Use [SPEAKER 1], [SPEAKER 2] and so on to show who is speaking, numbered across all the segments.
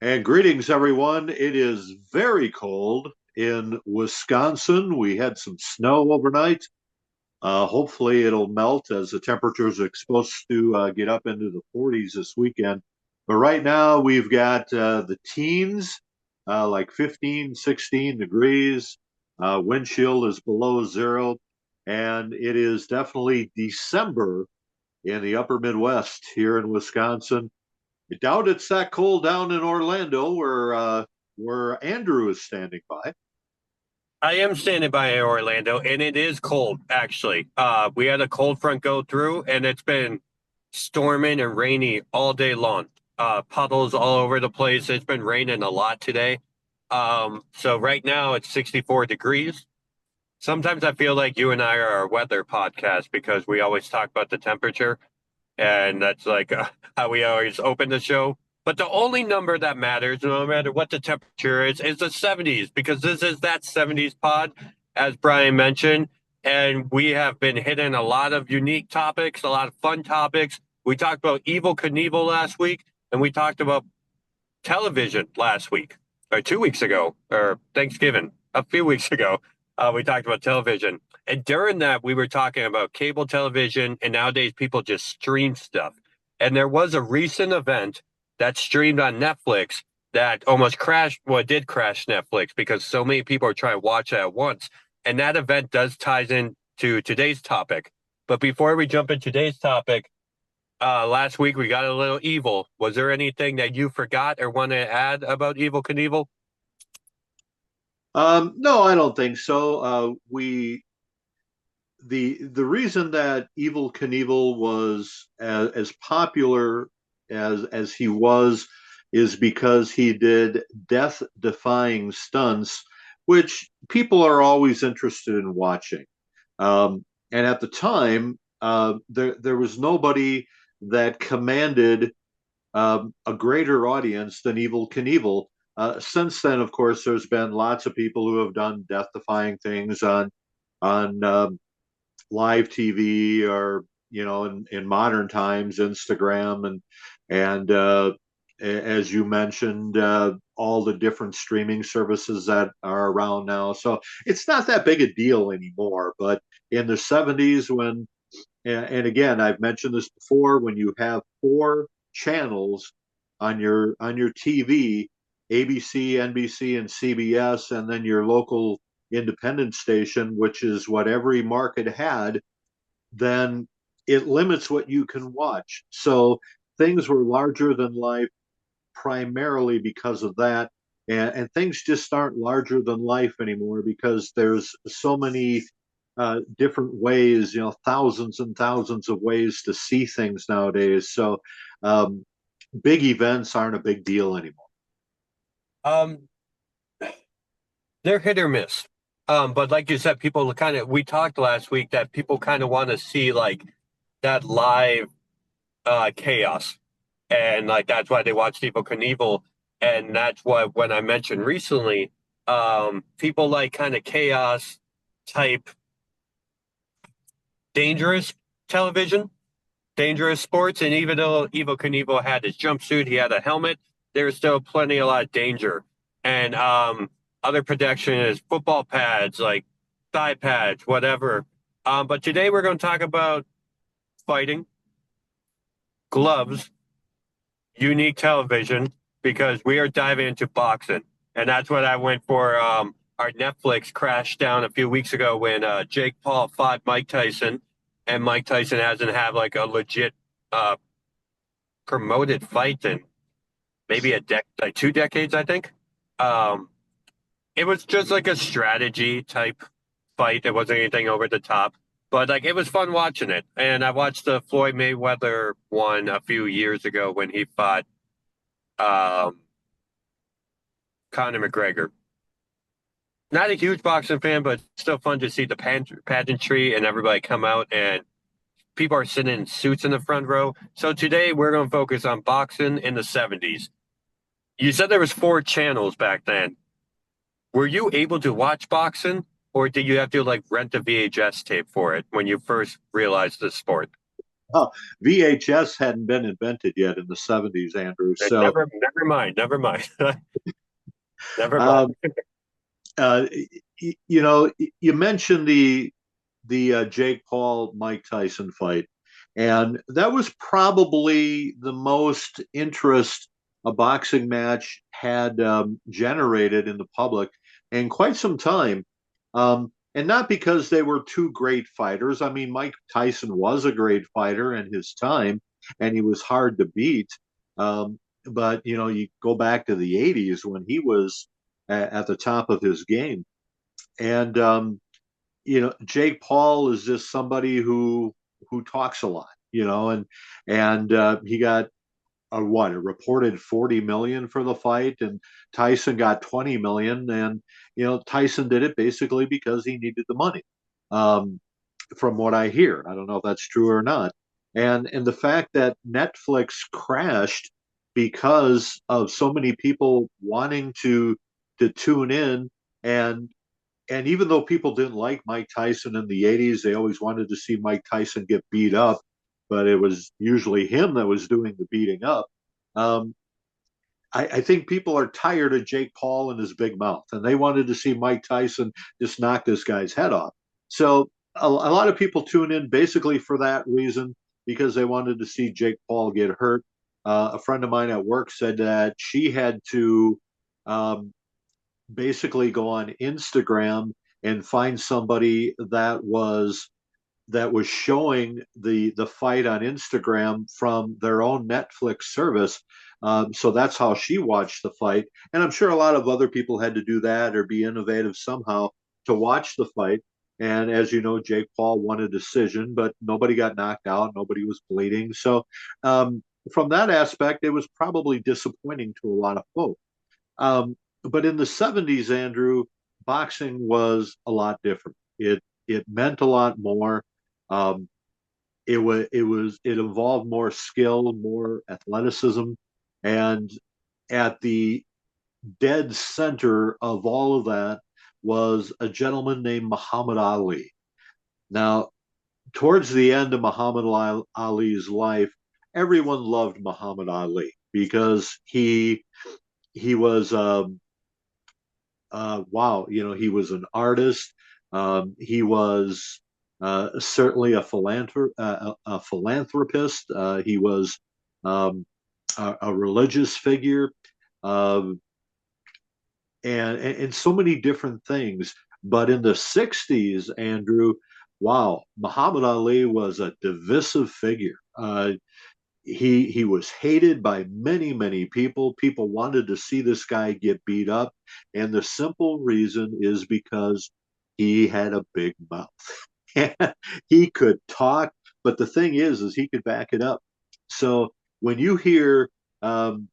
[SPEAKER 1] And greetings, everyone. It is very cold in Wisconsin. We had some snow overnight. Hopefully, it'll melt as the temperatures are supposed to get up into the 40s this weekend. But right now, we've got the teens, like 15, 16 degrees. Wind chill is below zero. And it is definitely December in the upper Midwest here in Wisconsin. I doubt it's that cold down in Orlando where Andrew is standing by.
[SPEAKER 2] I am standing by Orlando, and it is cold, actually. We had a cold front go through, and it's been storming and rainy all day long. Puddles all over the place. It's been raining a lot today. So right now it's 64 degrees. Sometimes I feel like you and I are a weather podcast because we always talk about the temperature, and that's like how we always open the show. But the only number that matters, no matter what the temperature is the 70s, because this is that 70s pod, as Brian mentioned. And we have been hitting a lot of unique topics, a lot of fun topics. We talked about Evil Knievel last week, and we talked about television last week, or 2 weeks ago, or Thanksgiving, a few weeks ago. We talked about television. And during that, we were talking about cable television, and nowadays people just stream stuff. And there was a recent event that streamed on Netflix that almost crashed, well, it did crash Netflix because so many people are trying to watch it at once. And that event does ties into today's topic. But before we jump into today's topic, last week we got a little evil. Was there anything that you forgot or want to add about Evil Knievel?
[SPEAKER 1] No, I don't think so. We the reason that Evil Knievel was as popular as he was is because he did death-defying stunts, which people are always interested in watching. And at the time, there was nobody that commanded a greater audience than Evil Knievel. Since then, of course, there's been lots of people who have done death-defying things on live TV or in modern times, Instagram and as you mentioned, all the different streaming services that are around now. So it's not that big a deal anymore. But in the 70s, and again, I've mentioned this before, when you have four channels on your TV, ABC, NBC, and CBS, and then your local independent station, which is what every market had, then it limits what you can watch. So things were larger than life primarily because of that. And things just aren't larger than life anymore because there's so many different ways, thousands and thousands of ways to see things nowadays. So um, big events aren't a big deal anymore.
[SPEAKER 2] Um, they're hit or miss. But like you said, people kind of, we talked last week that people kind of want to see like that live chaos. And like that's why they watch Evil Knievel. And that's what when I mentioned recently, people like kind of chaos type dangerous television, dangerous sports. And even though Evil Knievel had his jumpsuit, he had a helmet, there's still plenty a lot of danger. And other protection is football pads, like thigh pads, whatever. But today we're going to talk about fighting, gloves, unique television, because we are diving into boxing. And that's what I went for. Our Netflix crashed down a few weeks ago when Jake Paul fought Mike Tyson, and Mike Tyson hasn't had like a legit uh, promoted fight in maybe like 2 decades, I think. Um, it was just like a strategy type fight. It wasn't anything over the top, but like it was fun watching it. And I watched the Floyd Mayweather one a few years ago when he fought um, Conor McGregor. Not a huge boxing fan, but still fun to see the pageantry and everybody come out and people are sitting in suits in the front row. So today we're going to focus on boxing in the 70s. You said there was four channels back then. Were you able to watch boxing or did you have to like rent a VHS tape for it when you first realized the sport?
[SPEAKER 1] Well, VHS hadn't been invented yet in the 70s, Andrew. So,
[SPEAKER 2] Never mind, never mind, never mind.
[SPEAKER 1] um, uh, you mentioned the Jake Paul Mike Tyson fight, and that was probably the most interest a boxing match had generated in the public in quite some time. And not because they were two great fighters. I mean, Mike Tyson was a great fighter in his time, and he was hard to beat. But you go back to the '80s when he was at the top of his game, and Jake Paul is just somebody who talks a lot, and he got a reported 40 million for the fight, and Tyson got 20 million, and Tyson did it basically because he needed the money. Um, from what I hear, I don't know if that's true or not, and the fact that Netflix crashed because of so many people wanting to tune in and even though people didn't like Mike Tyson in the '80s, they always wanted to see Mike Tyson get beat up, but it was usually him that was doing the beating up. Um, I think people are tired of Jake Paul and his big mouth, and they wanted to see Mike Tyson just knock this guy's head off. So a lot of people tune in basically for that reason because they wanted to see Jake Paul get hurt. A friend of mine at work said that she had to um, basically go on Instagram and find somebody that was showing the fight on Instagram from their own Netflix service. So that's how she watched the fight, and I'm sure a lot of other people had to do that or be innovative somehow to watch the fight. And as you know, Jake Paul won a decision, but nobody got knocked out, nobody was bleeding. So from that aspect, it was probably disappointing to a lot of folks. But in the '70s, Andrew, boxing was a lot different. It meant a lot more. Um, it involved more skill, more athleticism, and at the dead center of all of that was a gentleman named Muhammad Ali. Now, towards the end of Muhammad Ali's life, everyone loved Muhammad Ali because he was wow, he was an artist. He was certainly a philanthropist. He was um, a religious figure, um, and so many different things. But in the '60s, Andrew, wow, Muhammad Ali was a divisive figure. He was hated by many people. People wanted to see this guy get beat up, and the simple reason is because he had a big mouth. He could talk, but the thing is he could back it up. So when you hear um,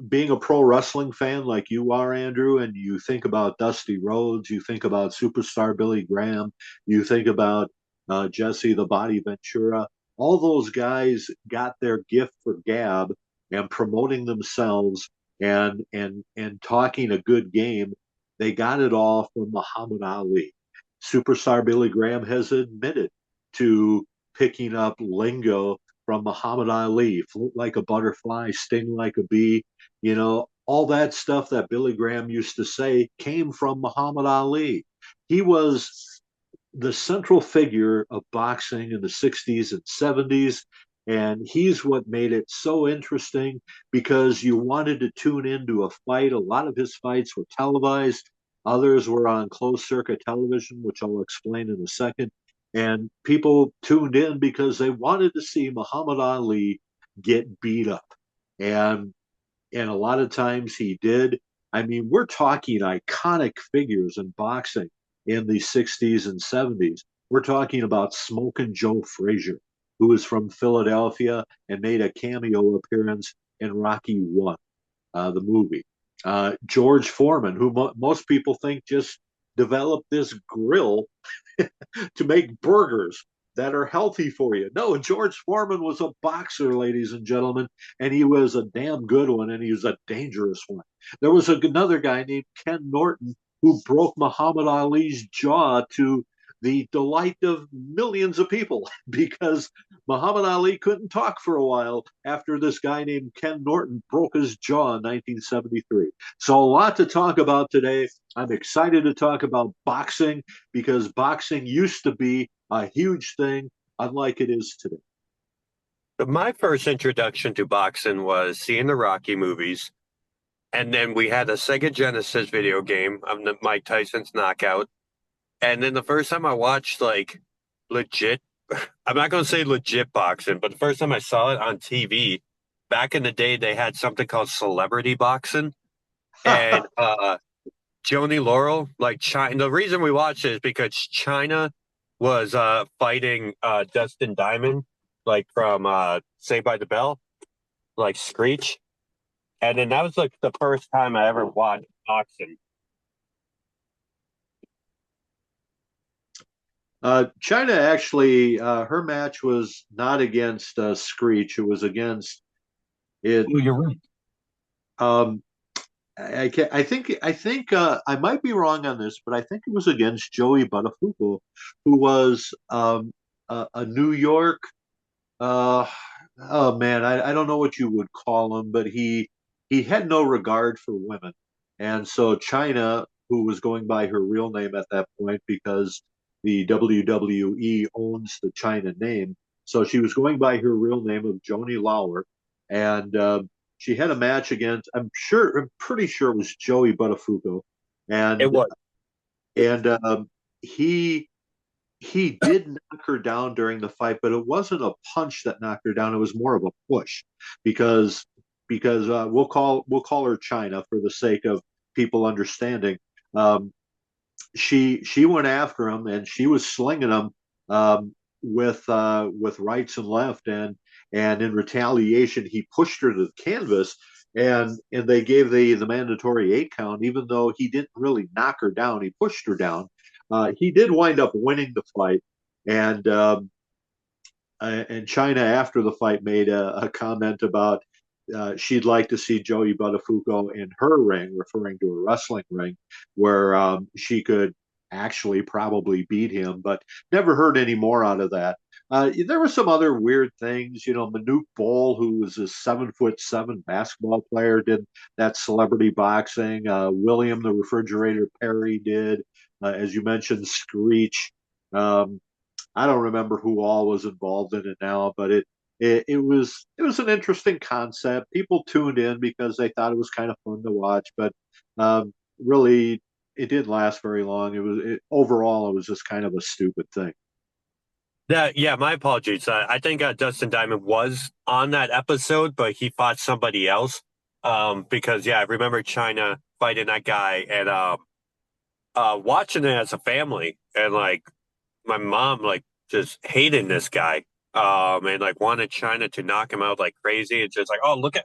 [SPEAKER 1] being a pro wrestling fan like you are, Andrew, and you think about Dusty Rhodes, you think about superstar Billy Graham, you think about Jesse the Body Ventura, all those guys got their gift for gab and promoting themselves and talking a good game. They got it all from Muhammad Ali. Superstar Billy Graham has admitted to picking up lingo from Muhammad Ali, float like a butterfly, sting like a bee. All that stuff that Billy Graham used to say came from Muhammad Ali. He was the central figure of boxing in the '60s and '70s. And he's what made it so interesting because you wanted to tune into a fight. A lot of his fights were televised, others were on closed circuit television, which I'll explain in a second. And people tuned in because they wanted to see Muhammad Ali get beat up. And a lot of times he did. I mean, we're talking iconic figures in boxing in the '60s and '70s. We're talking about Smoking Joe Frazier, who was from Philadelphia and made a cameo appearance in Rocky One, the movie. George Foreman, who most people think just developed this grill to make burgers that are healthy for you. No, George Foreman was a boxer, ladies and gentlemen, and he was a damn good one, and he was a dangerous one. There was another guy named Ken Norton who broke Muhammad Ali's jaw the delight of millions of people because Muhammad Ali couldn't talk for a while after this guy named Ken Norton broke his jaw in 1973. So, a lot to talk about today. I'm excited to talk about boxing because boxing used to be a huge thing, unlike it is today.
[SPEAKER 2] But my first introduction to boxing was seeing the Rocky movies. And then we had a Sega Genesis video game of Mike Tyson's Knockout. And then the first time I watched like legit, I'm not going to say legit boxing, but the first time I saw it on TV, back in the day, they had something called celebrity boxing. And Joni Laurel, like China, the reason we watched it is because China was fighting Dustin Diamond, like from Saved by the Bell, like Screech. And then that was like the first time I ever watched boxing.
[SPEAKER 1] China actually, her match was not against Screech. It was against it.
[SPEAKER 2] Oh, you're right.
[SPEAKER 1] Um, I think I might be wrong on this, but I think it was against Joey Buttafuoco, who was a New York. Uh, oh man, I don't know what you would call him, but he had no regard for women, and so China, who was going by her real name at that point because the WWE owns the China name, so she was going by her real name of Joni Lauer, and she had a match against I'm pretty sure it was Joey Buttafuoco,
[SPEAKER 2] It
[SPEAKER 1] and
[SPEAKER 2] was.
[SPEAKER 1] and he he did knock her down during the fight, but it wasn't a punch that knocked her down. It was more of a push because we'll call her China for the sake of people understanding. Um, she went after him and she was slinging him with rights and left, and in retaliation he pushed her to the canvas, and they gave the mandatory 8 count even though he didn't really knock her down. He pushed her down. He did wind up winning the fight, and and China after the fight made a comment about she'd like to see Joey Buttafuoco in her ring, referring to a wrestling ring, where she could actually probably beat him, but never heard any more out of that. There were some other weird things, Manute Bol, who was a 7'7" basketball player, did that celebrity boxing. William the Refrigerator Perry did, as you mentioned, Screech. Um, I don't remember who all was involved in it now, but it was an interesting concept. People tuned in because they thought it was kind of fun to watch, but really it didn't last very long. Overall it was just kind of a stupid thing.
[SPEAKER 2] Yeah, my apologies. I think Dustin Diamond was on that episode, but he fought somebody else. Because yeah, I remember China fighting that guy and watching it as a family, and like my mom like just hating this guy. And like wanted China to knock him out like crazy. It's just like, oh, look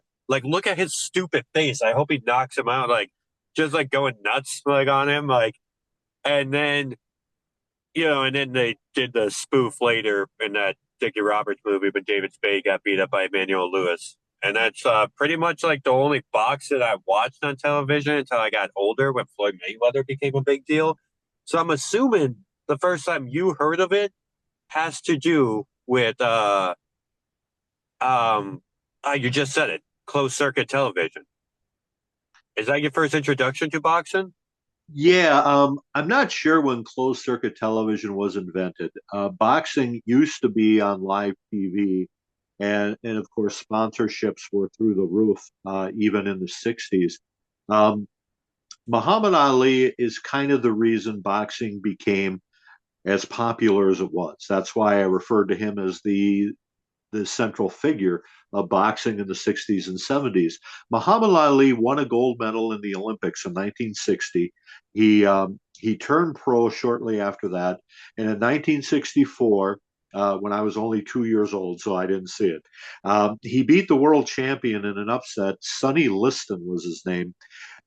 [SPEAKER 2] at his stupid face. I hope he knocks him out. Like just like going nuts like on him. Like, and then and then they did the spoof later in that Dickie Roberts movie when David Spade got beat up by Emmanuel Lewis. And that's pretty much like the only box that I watched on television until I got older when Floyd Mayweather became a big deal. So I'm assuming the first time you heard of it has to do with you just said it, closed circuit television. Is that your first introduction to boxing?
[SPEAKER 1] Yeah, I'm not sure when closed circuit television was invented. Boxing used to be on live TV, and of course sponsorships were through the roof, even in the '60s. Um, Muhammad Ali is kind of the reason boxing became as popular as it was. That's why I referred to him as the central figure of boxing in the '60s and '70s. Muhammad Ali won a gold medal in the Olympics in 1960. He turned pro shortly after that, and in 1964. When I was only 2 years old, so I didn't see it. He beat the world champion in an upset. Sonny Liston was his name,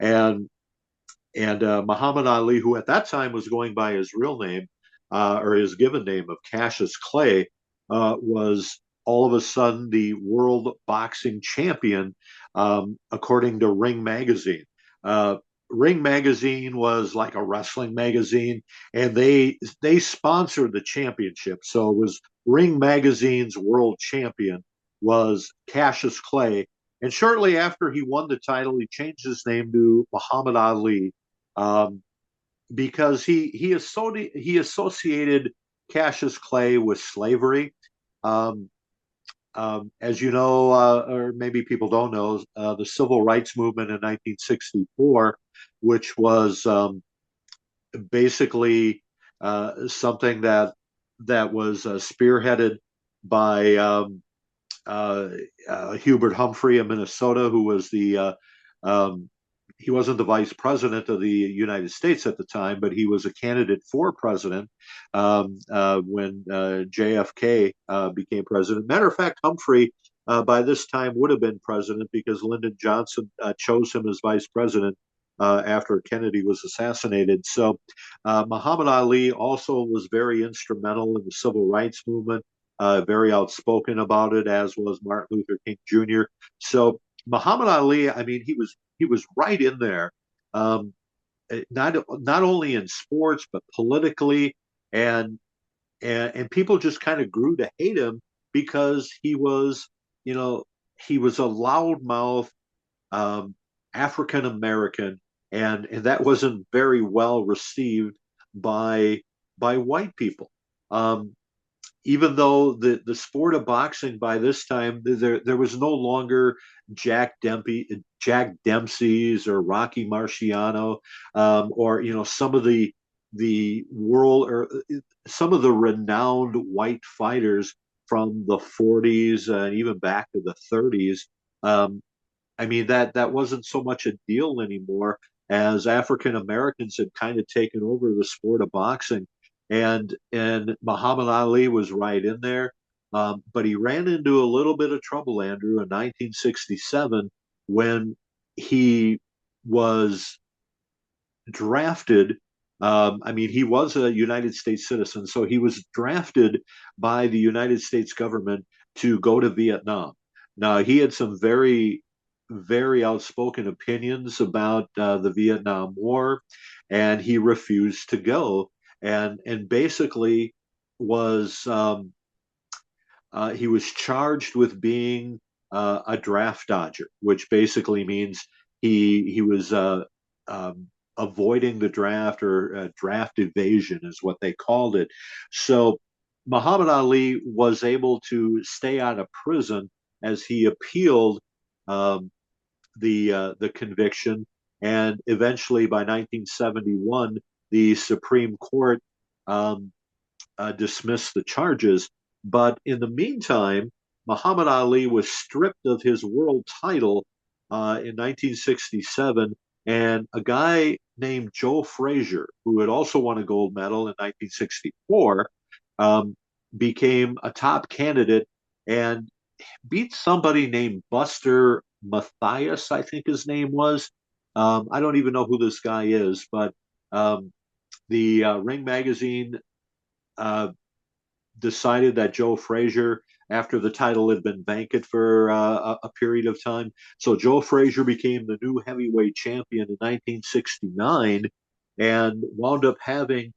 [SPEAKER 1] and Muhammad Ali, who at that time was going by his real name or his given name of Cassius Clay, was all of a sudden the world boxing champion, according to Ring Magazine. Ring Magazine was like a wrestling magazine, and they sponsored the championship. So it was Ring Magazine's world champion was Cassius Clay, and shortly after he won the title, he changed his name to Muhammad Ali, um, because he associated Cassius Clay with slavery. Um, as you know, or maybe people don't know, the civil rights movement in 1964, which was basically something that was spearheaded by uh, Hubert Humphrey of Minnesota, who was um, he wasn't the vice president of the United States at the time, but he was a candidate for president when JFK became president. Matter of fact, Humphrey by this time would have been president because Lyndon Johnson chose him as vice president after Kennedy was assassinated. So Muhammad Ali also was very instrumental in the civil rights movement, very outspoken about it, as was Martin Luther King Jr. So Muhammad Ali, I mean, he was right in there, um, not only in sports but politically, and and people just kind of grew to hate him because you know, he was a loudmouth um, African American, and that wasn't very well received by white people. Um, Even though the sport of boxing by this time there was no longer Jack Dempsey's or Rocky Marciano, or some of the world or some of the renowned white fighters from the 40s and even back to the 30s. Um, I mean that wasn't so much a deal anymore, as African Americans had kind of taken over the sport of boxing, and Muhammad Ali was right in there, but he ran into a little bit of trouble, Andrew, in 1967 when he was drafted. I mean, he was a United States citizen, so he was drafted by the United States government to go to Vietnam. Now, he had some very outspoken opinions about the Vietnam War, and he refused to go, and basically was he was charged with being a draft dodger, which basically means he was avoiding the draft, or draft evasion is what they called it. So Muhammad Ali was able to stay out of prison as he appealed um, the conviction, and eventually by 1971 the Supreme Court um, dismissed the charges. But in the meantime, Muhammad Ali was stripped of his world title in 1967, and a guy named Joe Frazier, who had also won a gold medal in 1964, um, became a top candidate and beat somebody named Buster Matthias, I think his name was. I don't even know who this guy is, but um, the Ring Magazine uh, decided that Joe Frazier, after the title had been vacant for a period of time, so Joe Frazier became the new heavyweight champion in 1969, and wound up having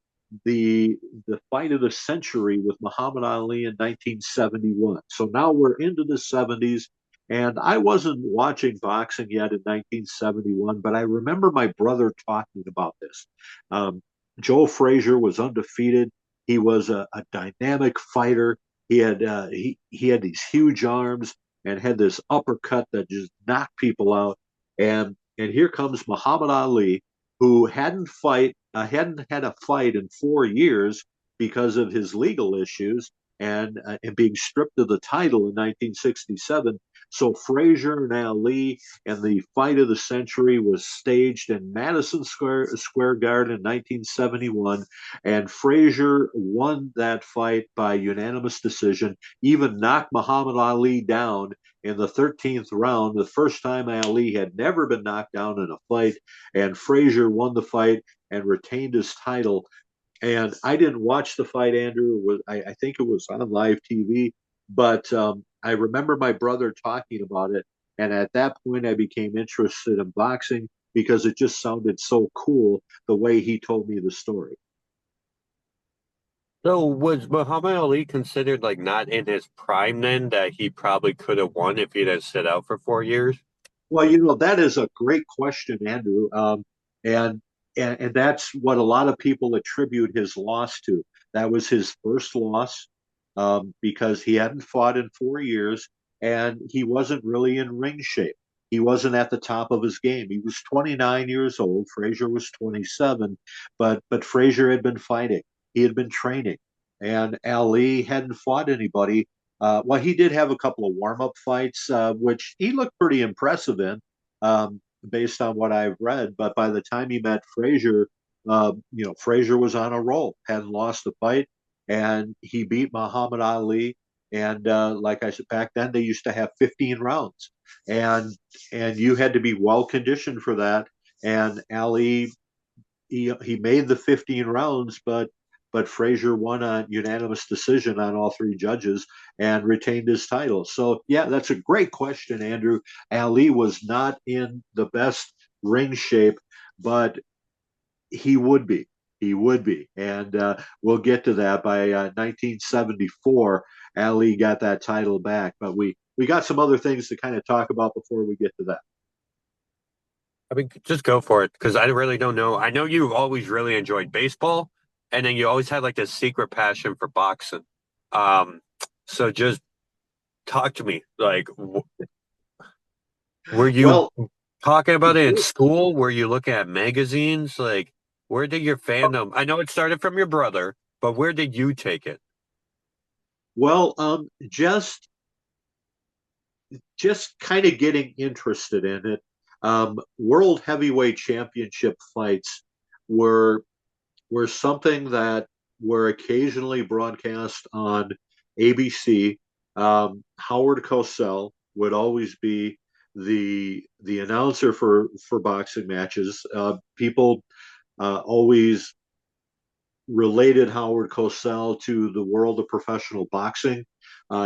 [SPEAKER 1] the fight of the century with Muhammad Ali in 1971. So now we're into the 70s, and I wasn't watching boxing yet in 1971, but I remember my brother talking about this. Um, Joe Frazier was undefeated. He was a dynamic fighter. He had these huge arms and had this uppercut that just knocked people out. And here comes Muhammad Ali, who hadn't had a fight in 4 years because of his legal issues, and being stripped of the title in 1967. So Frazier and Ali, and the fight of the century was staged in Madison Square Garden in 1971, and Frazier won that fight by unanimous decision, even knocked Muhammad Ali down in the 13th round, the first time Ali had never been knocked down in a fight, and Frazier won the fight and retained his title. And I didn't watch the fight, Andrew. I think it was on live TV, but I remember my brother talking about it. And at that point, I became interested in boxing. because it just sounded so cool the way he told me the story.
[SPEAKER 2] So was Muhammad Ali considered like not in his prime then that he probably could have won if he'd have sit out for 4 years?
[SPEAKER 1] Well, that is a great question, Andrew. And, and that's what a lot of people attribute his loss to. That was his first loss, because he hadn't fought in 4 years and he wasn't really in ring shape. He wasn't at the top of his game. He was 29 years old. Frazier was 27, but Frazier had been fighting. He had been training, and Ali hadn't fought anybody. Well, he did have a couple of warm up fights, which he looked pretty impressive in, based on what I've read. But by the time he met Frazier, Frazier was on a roll, hadn't lost a fight, and he beat Muhammad Ali. And like I said, back then they used to have 15 rounds, and you had to be well conditioned for that. And Ali, he made the 15 rounds, but Frazier won a unanimous decision on all three judges and retained his title. So yeah, that's a great question, Andrew. Ali was not in the best ring shape, but he would be. He would be, and we'll get to that. By 1974, Ali got that title back. But we got some other things to kind of talk about before we get to that.
[SPEAKER 2] I mean, just go for it because I really don't know. I know you've always really enjoyed baseball, and then you always had like this secret passion for boxing. Um, so just talk to me. Like, were you
[SPEAKER 1] Well,
[SPEAKER 2] talking about it in school? Were you looking at magazines? Like, where did your fandom? I know it started from your brother, but where did you take it?
[SPEAKER 1] just kind of getting interested in it. World heavyweight championship fights were were something that were occasionally broadcast on ABC. Howard Cosell would always be the announcer for boxing matches. People always related Howard Cosell to the world of professional boxing.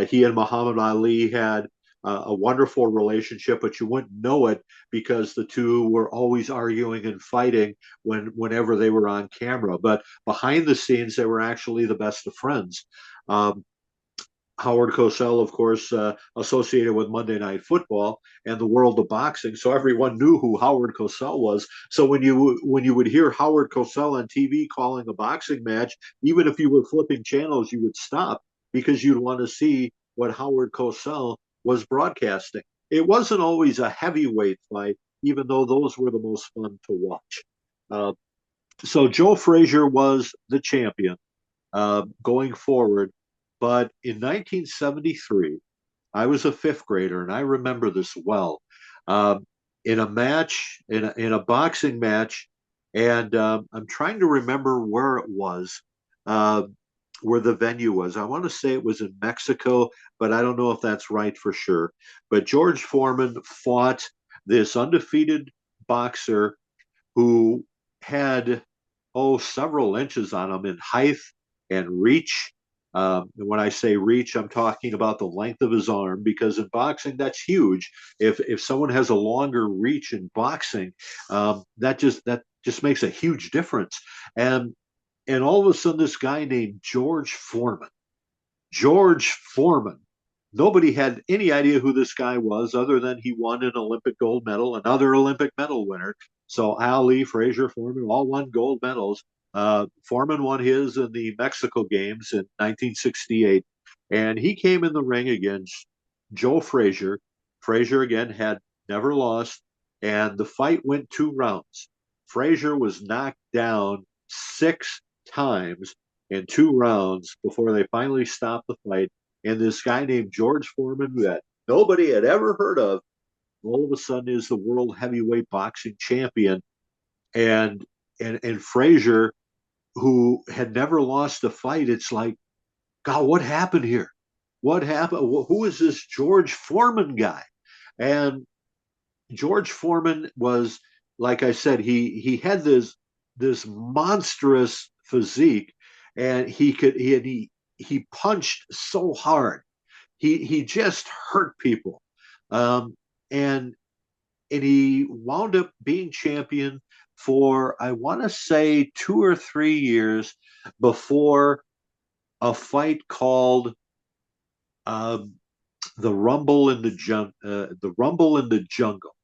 [SPEAKER 1] He and Muhammad Ali had a wonderful relationship, but you wouldn't know it because the two were always arguing and fighting whenever they were on camera. But behind the scenes, they were actually the best of friends. Um, Howard Cosell, of course, associated with Monday Night Football and the world of boxing, so everyone knew who Howard Cosell was. So when you would hear Howard Cosell on TV calling a boxing match, even if you were flipping channels, you would stop because you'd want to see what Howard Cosell was broadcasting. It wasn't always a heavyweight fight, even though those were the most fun to watch. Uh, so Joe Frazier was the champion going forward. But in 1973, I was a fifth grader, and I remember this well. Um, in a match, in a boxing match, and I'm trying to remember where it was, uh, where the venue was. I want to say it was in Mexico, but I don't know if that's right for sure. But George Foreman fought this undefeated boxer who had several inches on him in height and reach. And when I say reach, I'm talking about the length of his arm because in boxing that's huge. If someone has a longer reach in boxing, that just makes a huge difference. And and all of a sudden, this guy named George Foreman. Nobody had any idea who this guy was other than he won an Olympic gold medal, another Olympic medal winner. So Ali, Frazier, Foreman all won gold medals. Foreman won his in the Mexico Games in 1968. And he came in the ring against Joe Frazier. Frazier, again, had never lost. And the fight went 2 rounds. Frazier was knocked down 6 times in 2 rounds before they finally stopped the fight. And this guy named George Foreman, that nobody had ever heard of, all of a sudden is the world heavyweight boxing champion. And and Frazier, who had never lost a fight, it's like, God, what happened here? What happened? Who is this George Foreman guy? And George Foreman was, like I said, he had this monstrous physique, and he punched so hard. He just hurt people, um, and he wound up being champion for, I want to say, 2 or 3 years before a fight called um, the Rumble in the Jungle.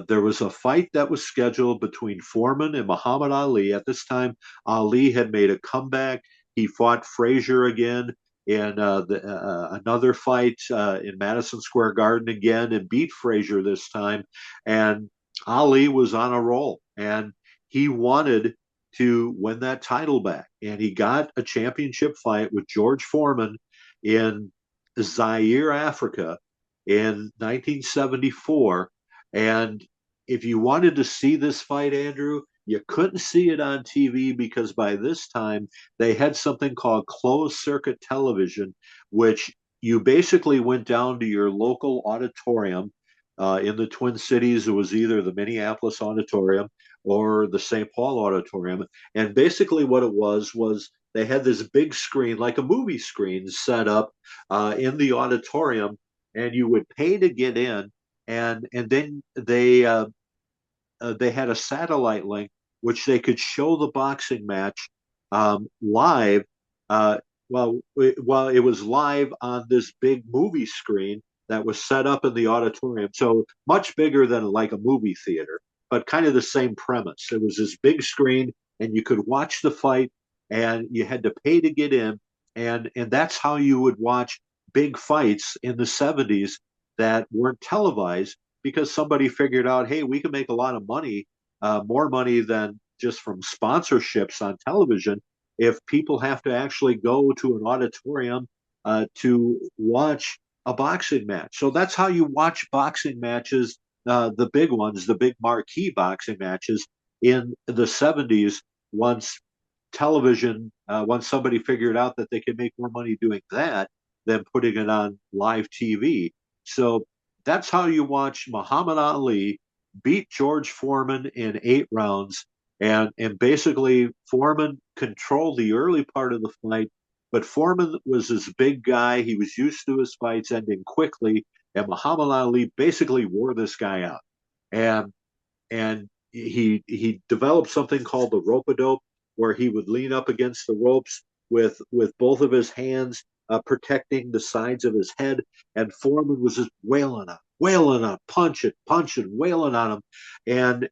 [SPEAKER 1] There was a fight that was scheduled between Foreman and Muhammad Ali. At this time, Ali had made a comeback. He fought Frazier again in another fight in Madison Square Garden again and beat Frazier this time. And Ali was on a roll, and he wanted to win that title back. And he got a championship fight with George Foreman in Zaire, Africa in 1974. And if you wanted to see this fight, Andrew, you couldn't see it on TV because by this time they had something called closed circuit television, which you basically went down to your local auditorium. In the Twin Cities, it was either the Minneapolis Auditorium or the St. Paul Auditorium. And basically, what it was they had this big screen, like a movie screen, set up in the auditorium, and you would pay to get in, and then they had a satellite link which they could show the boxing match live. Uh, well, it was live on this big movie screen that was set up in the auditorium, so much bigger than like a movie theater, but kind of the same premise. It was this big screen, and you could watch the fight, and you had to pay to get in, and that's how you would watch big fights in the '70s that weren't televised because somebody figured out, hey, we can make a lot of money, more money than just from sponsorships on television, if people have to actually go to an auditorium to watch a boxing match. So that's how you watch boxing matches, the big ones, the big marquee boxing matches in the '70s. Once somebody figured out that they could make more money doing that than putting it on live TV. So that's how you watch Muhammad Ali beat George Foreman in 8 rounds. And basically, Foreman controlled the early part of the fight, but Foreman was this big guy. He was used to his fights ending quickly, and Muhammad Ali basically wore this guy out. And he developed something called the rope a dope, where he would lean up against the ropes with both of his hands protecting the sides of his head, and Foreman was just wailing on, punching, wailing on him, and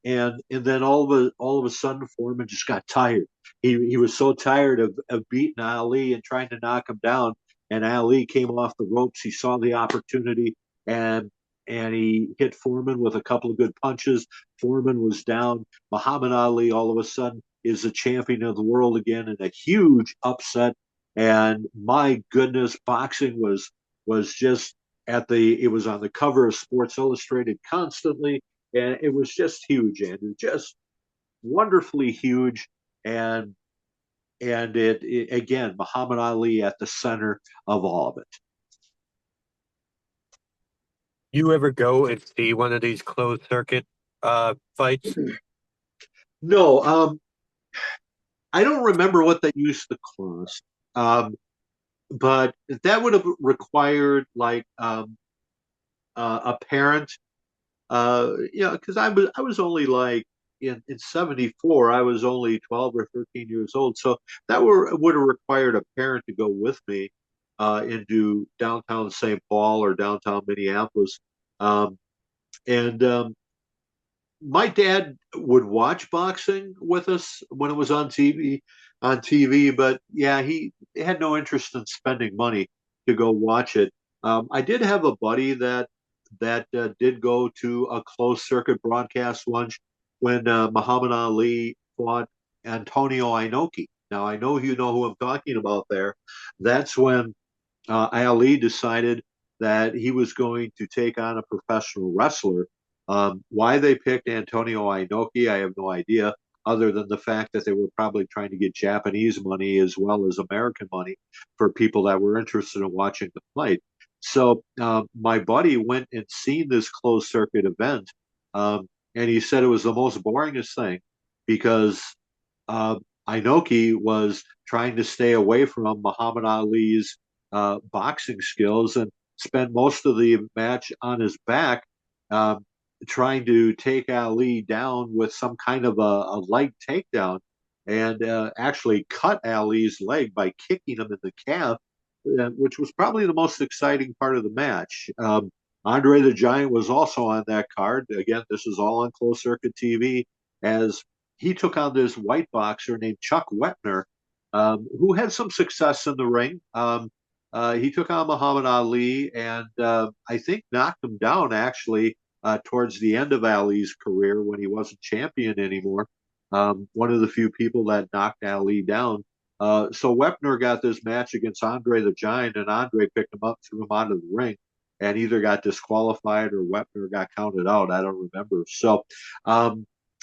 [SPEAKER 1] then all of a sudden Foreman just got tired. He was so tired of beating Ali and trying to knock him down, and Ali came off the ropes. He saw the opportunity, and he hit Foreman with a couple of good punches. Foreman was down. Muhammad Ali all of a sudden is the champion of the world again in a huge upset. And my goodness, boxing was just it was on the cover of Sports Illustrated constantly, and it was just huge, Andrew, just wonderfully huge. And it again, Muhammad Ali at the center of all of it.
[SPEAKER 2] You ever go and see one of these closed circuit fights?
[SPEAKER 1] No, I don't remember what they used to cost, but that would have required like a parent, because I was only like in '74, I was only 12 or 13 years old, so that would have required a parent to go with me into downtown St. Paul or downtown Minneapolis, um, and my dad would watch boxing with us when it was on TV, but yeah, he had no interest in spending money to go watch it. I did have a buddy that did go to a closed circuit broadcast once when Muhammad Ali fought Antonio Inoki. Now I know you know who I'm talking about there. That's when Ali decided that he was going to take on a professional wrestler. Why they picked Antonio Inoki, I have no idea, other than the fact that they were probably trying to get Japanese money as well as American money for people that were interested in watching the fight. So my buddy went and seen this closed circuit event, and he said it was the most boringest thing because uh, Inoki was trying to stay away from Muhammad Ali's boxing skills and spent most of the match on his back, um, trying to take Ali down with some kind of a leg takedown, and actually cut Ali's leg by kicking him in the calf, which was probably the most exciting part of the match. Andre the Giant was also on that card. Again, this is all on closed circuit TV, as he took on this white boxer named Chuck Wepner, who had some success in the ring. He took on Muhammad Ali and I think knocked him down actually towards the end of Ali's career when he wasn't champion anymore. One of the few people that knocked Ali down. So Wepner got this match against Andre the Giant, and Andre picked him up, threw him out of the ring, and either got disqualified or Wepner got counted out. I don't remember. So,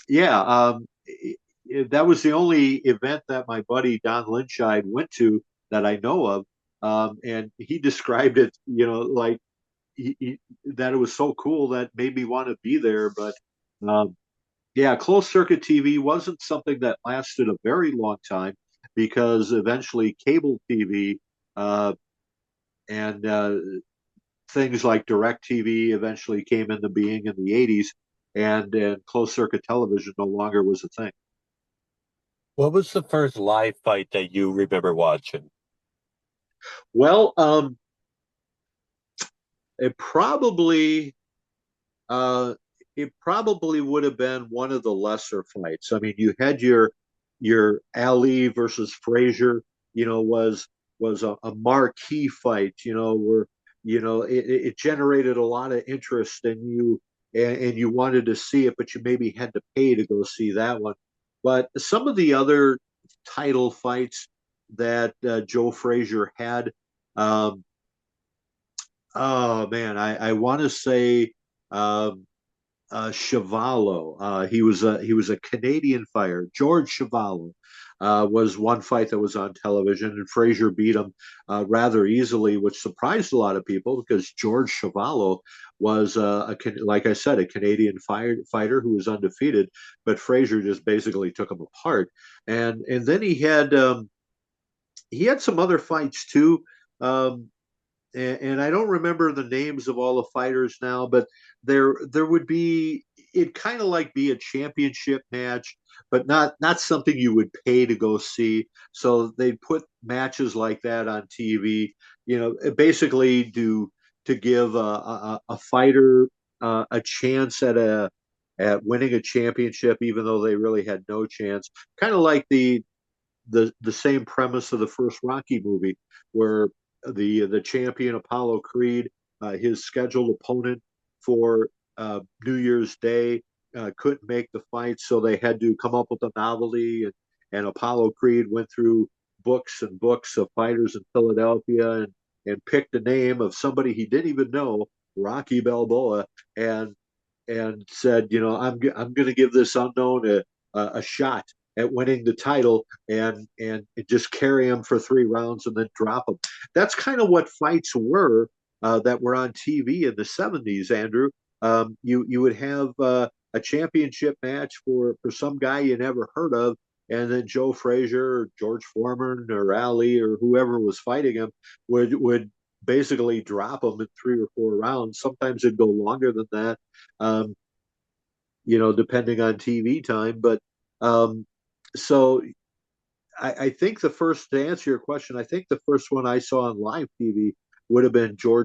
[SPEAKER 1] yeah, that was the only event that my buddy Don Lynchide went to that I know of. And he described it, like that it was so cool that made me want to be there. But um, yeah, closed circuit TV wasn't something that lasted a very long time because eventually cable TV and things like direct TV eventually came into being in the 80s, and closed circuit television no longer was a thing.
[SPEAKER 2] What was the first live fight that you remember watching?
[SPEAKER 1] Well, it probably Uh, it probably would have been one of the lesser fights. I mean, you had your Ali versus Frazier, was a marquee fight, where it generated a lot of interest and you wanted to see it, but you maybe had to pay to go see that one. But some of the other title fights that Joe Frazier had, um, oh man, I want to say um, Chuvalo. He was a Canadian fighter. George Chuvalo was one fight that was on television, and Frazier beat him rather easily, which surprised a lot of people because George Chuvalo was like I said, a Canadian fighter who was undefeated, but Frazier just basically took him apart. And then he had some other fights too. Um, and I don't remember the names of all the fighters now, but there would be it kind of like be a championship match, but not something you would pay to go see. So they put matches like that on TV, basically to give a fighter a chance at winning a championship, even though they really had no chance. Kind of like the same premise of the first Rocky movie, where the champion Apollo Creed, his scheduled opponent for New Year's Day, couldn't make the fight, so they had to come up with a novelty, and Apollo Creed went through books and books of fighters in Philadelphia and picked the name of somebody he didn't even know, Rocky Balboa, and and said, I'm going to give this unknown a shot at winning the title and just carry him for 3 rounds and then drop him. That's kind of what fights were that were on TV in the 70s, Andrew. You would have a championship match for some guy you never heard of, and then Joe Frazier or George Foreman or Ali or whoever was fighting him would basically drop him in 3 or 4 rounds. Sometimes it'd go longer than that. Um, depending on TV time. But um, so I think to answer your question, I think the first one I saw on live TV would have been Joe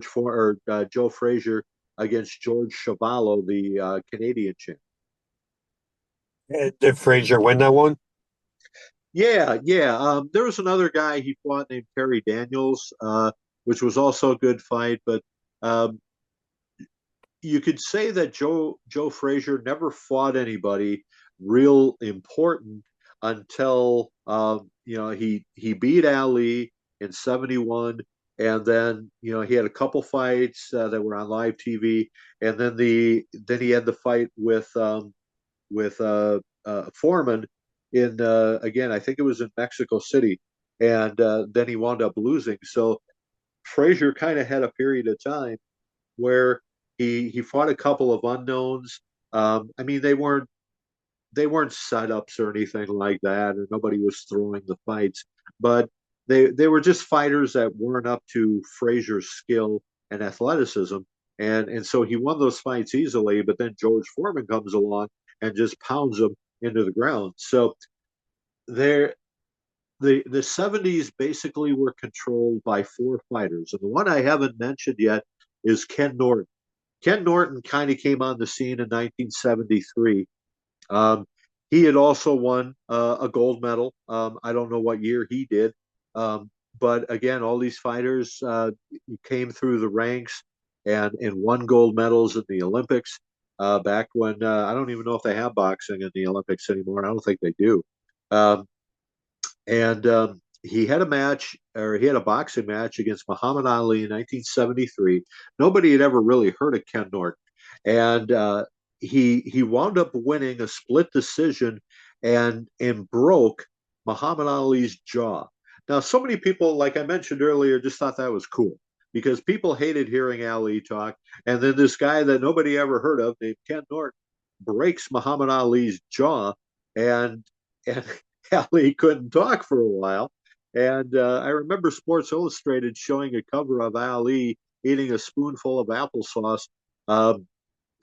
[SPEAKER 1] Frazier against George Chuvalo, the Canadian champ.
[SPEAKER 2] Did Frazier win that one?
[SPEAKER 1] Yeah, yeah. There was another guy he fought named Terry Daniels, which was also a good fight, but um, you could say that Joe Frazier never fought anybody real important until he beat Ali in '71, and then he had a couple fights that were on live TV, and then he had the fight with Foreman in again, I think it was in Mexico City, and then he wound up losing. So Frazier kind of had a period of time where he fought a couple of unknowns. I mean, they weren't setups or anything like that, or nobody was throwing the fights, but they were just fighters that weren't up to Frazier's skill and athleticism. and so he won those fights easily. But then George Foreman comes along and just pounds him into the ground. So there, the 70s basically were controlled by four fighters, and the one I haven't mentioned yet is Ken Norton. Ken Norton kind of came on the scene in 1973. Um, he had also won a gold medal. I don't know what year he did, um, but again, all these fighters came through the ranks and won gold medals in the Olympics. Back when I don't even know if they have boxing in the Olympics anymore. I don't think they do. Um, and he had a match, or he had a boxing match against Muhammad Ali in 1973. Nobody had ever really heard of Ken Norton, and he wound up winning a split decision and broke Muhammad Ali's jaw. Now, so many people, like I mentioned earlier, just thought that was cool because people hated hearing Ali talk, and then this guy that nobody ever heard of named Ken Norton breaks Muhammad Ali's jaw, and Ali couldn't talk for a while. And I remember Sports Illustrated showing a cover of Ali eating a spoonful of applesauce, um,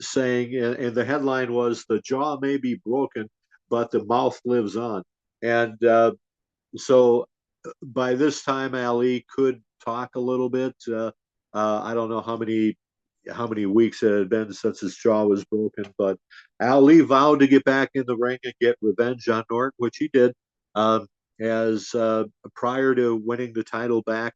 [SPEAKER 1] saying, and the headline was, "The jaw may be broken, but the mouth lives on." And so by this time, Ali could talk a little bit. I don't know how many weeks it had been since his jaw was broken, but Ali vowed to get back in the ring and get revenge on Norton, which he did. Um, as prior to winning the title back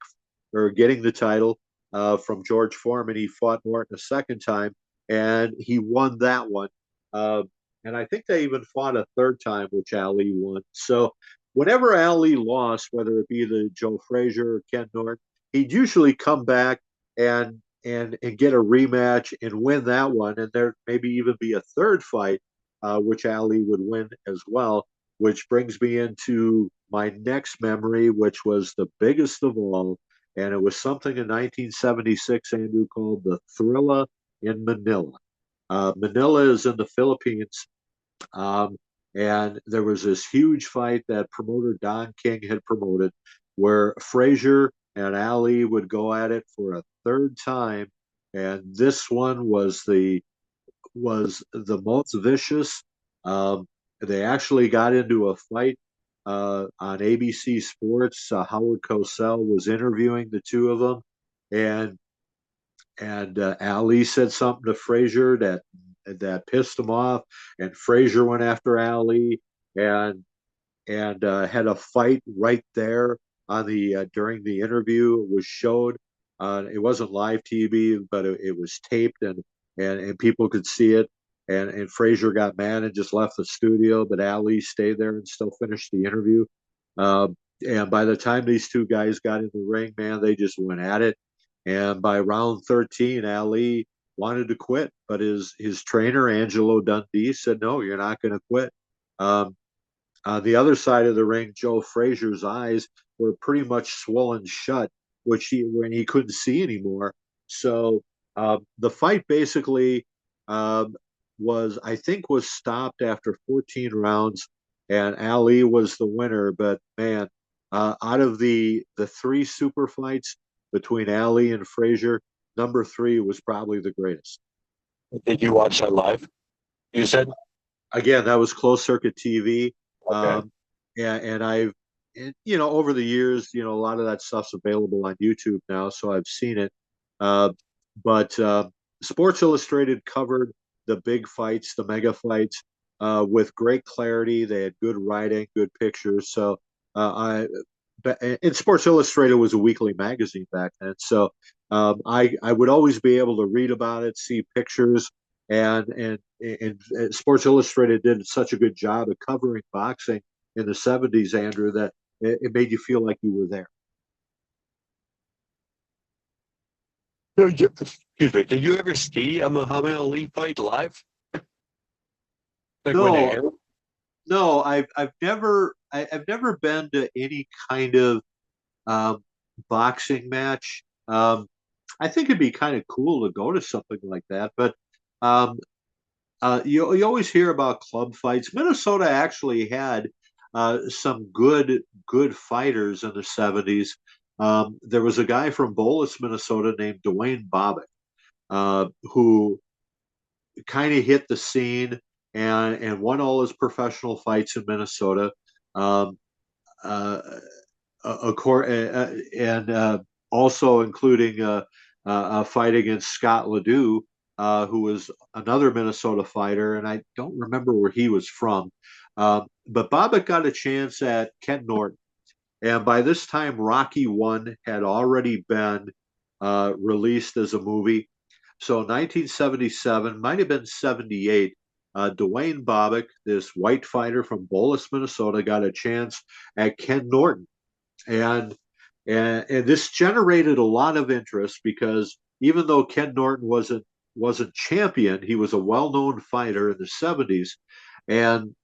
[SPEAKER 1] or getting the title from George Foreman, he fought Norton a second time and he won that one. Uh, and I think they even fought a third time, which Ali won. So whenever Ali lost, whether it be the Joe Frazier or Ken Norton, he'd usually come back and get a rematch and win that one, and there maybe even be a third fight, which Ali would win as well. Which brings me into my next memory, which was the biggest of all, and it was something in 1976, Andrew, called the Thrilla in Manila. Manila is in the Philippines, um, and there was this huge fight that promoter Don King had promoted where Frazier and Ali would go at it for a third time. And this one was the most vicious. Um, they actually got into a fight on ABC Sports. Howard Cosell was interviewing the two of them, and Ali said something to Frazier that pissed him off, and Frazier went after Ali and had a fight right there on the during the interview. It was showed. It wasn't live TV, but it was taped, and people could see it. And Frazier got mad and just left the studio, but Ali stayed there and still finished the interview. And by the time these two guys got in the ring, man, they just went at it. And by round 13, Ali wanted to quit, but his trainer Angelo Dundee said, "No, you're not going to quit." Um, on the other side of the ring, Joe Frazier's eyes were pretty much swollen shut, which when he couldn't see anymore. So the fight basically um, I think, was stopped after 14 rounds, and Ali was the winner. But man, out of the three super fights between Ali and Frazier, number three was probably the greatest.
[SPEAKER 2] Did you watch that live? You said
[SPEAKER 1] Again, that was closed circuit TV.
[SPEAKER 2] okay.
[SPEAKER 1] And I've, over the years, a lot of that stuff's available on YouTube now, so I've seen it. Uh, but Sports Illustrated covered the big fights, the mega fights, with great clarity. They had good writing, good pictures. So and Sports Illustrated was a weekly magazine back then. So I would always be able to read about it, see pictures, and Sports Illustrated did such a good job of covering boxing in the 70s, Andrew, that it made you feel like you were there.
[SPEAKER 2] Excuse me. Did you ever see a Muhammad Ali fight live? Like when it
[SPEAKER 1] No,
[SPEAKER 2] aired?
[SPEAKER 1] no, I've never been to any kind of um, boxing match. I think it'd be kind of cool to go to something like that, but um, you always hear about club fights. Minnesota actually had some good fighters in the 70s. There was a guy from Bolus, Minnesota named Dwayne Bobbitt. who kind of hit the scene and won all his professional fights in Minnesota. Um, uh, and also including a fight against Scott Ledoux, who was another Minnesota fighter, and I don't remember where he was from. But Bobbitt got a chance at Ken Norton, and by this time, Rocky One had already been released as a movie. So 1977, might have been 78. Dwayne Bobbitt, this white fighter from Bolus, Minnesota, got a chance at Ken Norton, and and this generated a lot of interest because even though Ken Norton wasn't champion, he was a well-known fighter in the 70s, and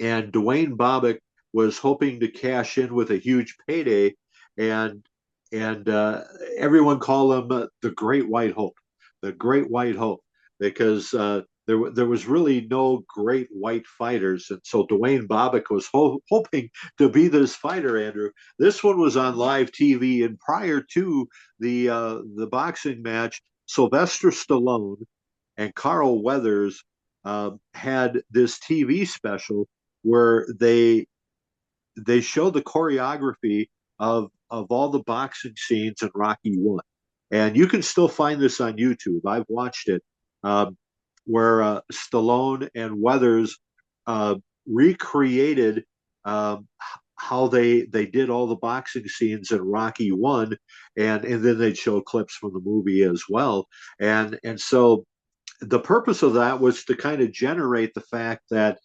[SPEAKER 1] Dwayne Bobbitt was hoping to cash in with a huge payday, and everyone called him the Great White Hope, the Great White Hope, because there was really no great white fighters, and so Dwayne Bobbitt was hoping to be this fighter. Andrew, this one was on live TV, and prior to the boxing match, Sylvester Stallone and Carl Weathers had this TV special where they show the choreography of all the boxing scenes in Rocky One, and you can still find this on YouTube. I've watched it, where Stallone and Weathers uh, recreated how they did all the boxing scenes in Rocky One, and then they'd show clips from the movie as well, and so the purpose of that was to kind of generate the fact that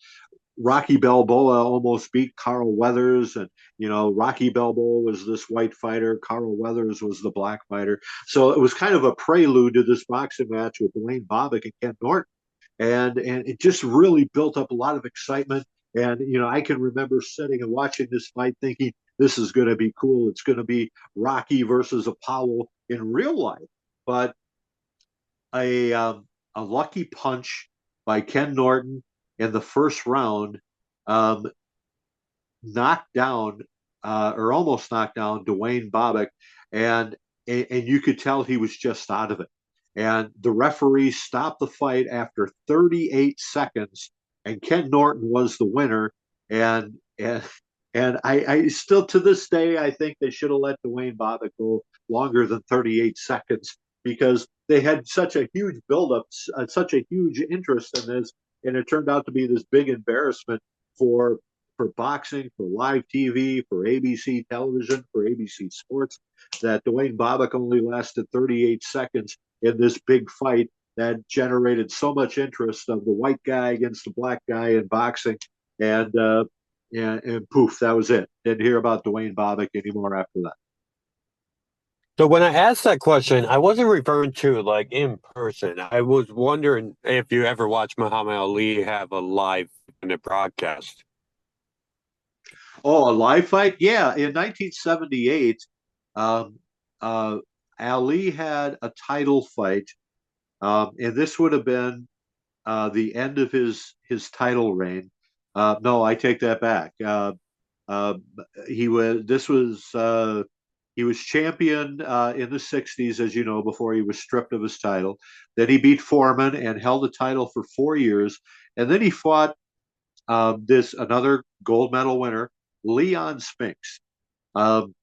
[SPEAKER 1] Rocky Balboa almost beat Carl Weathers, and Rocky Balboa was this white fighter, Carl Weathers was the black fighter. So it was kind of a prelude to this boxing match with Dwayne Bobbitt and Ken Norton, and it just really built up a lot of excitement. And I can remember sitting and watching this fight, thinking this is going to be cool. It's going to be Rocky versus Apollo in real life, but a lucky punch by Ken Norton in the first round um, knocked down or almost knocked down Dwayne Bobbitt, and you could tell he was just out of it. And the referee stopped the fight after 38 seconds, and Ken Norton was the winner. And I still to this day I think they should have let Dwayne Bobbitt go longer than 38 seconds because they had such a huge buildup, such a huge interest in this, and it turned out to be this big embarrassment for boxing, for live TV, for ABC television, for ABC Sports, that Dwayne Bobbitt only lasted 38 seconds in this big fight that generated so much interest of the white guy against the black guy in boxing, and and poof, that was it. Didn't hear about Dwayne Bobbitt anymore after that.
[SPEAKER 2] So when I asked that question, I wasn't referring to like in person. I was wondering if you ever watched Muhammad Ali have a live in a broadcast.
[SPEAKER 1] Oh, a live fight? Yeah, in 1978, um, uh, Ali had a title fight, and this would have been the end of his title reign. No, I take that back. Uh, he was this was he was champion in the 60s, as you know, before he was stripped of his title. Then he beat Foreman and held the title for 4 years, and then he fought this another gold medal winner, Leon Spinks. Um,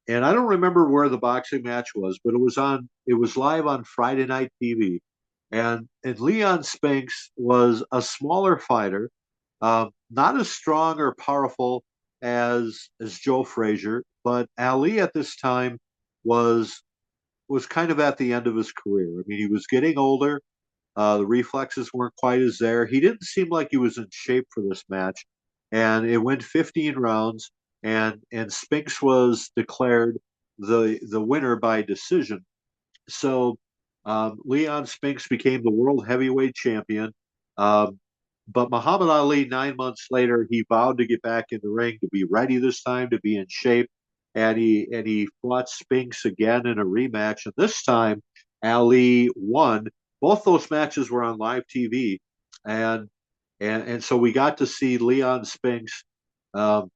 [SPEAKER 1] and I don't remember where the boxing match was, but it was live on Friday Night TV, and Leon Spinks was a smaller fighter, not as strong or powerful as Joe Frazier, but Ali at this time was kind of at the end of his career. I mean, he was getting older. The reflexes weren't quite as there. He didn't seem like he was in shape for this match, and it went 15 rounds, and Spinks was declared the winner by decision. So Leon Spinks became the world heavyweight champion. Um, but Muhammad Ali, 9 months later, he vowed to get back in the ring, to be ready this time, to be in shape, and he fought Spinks again in a rematch. And this time, Ali won. Both those matches were on live TV, and and so we got to see Leon Spinks um,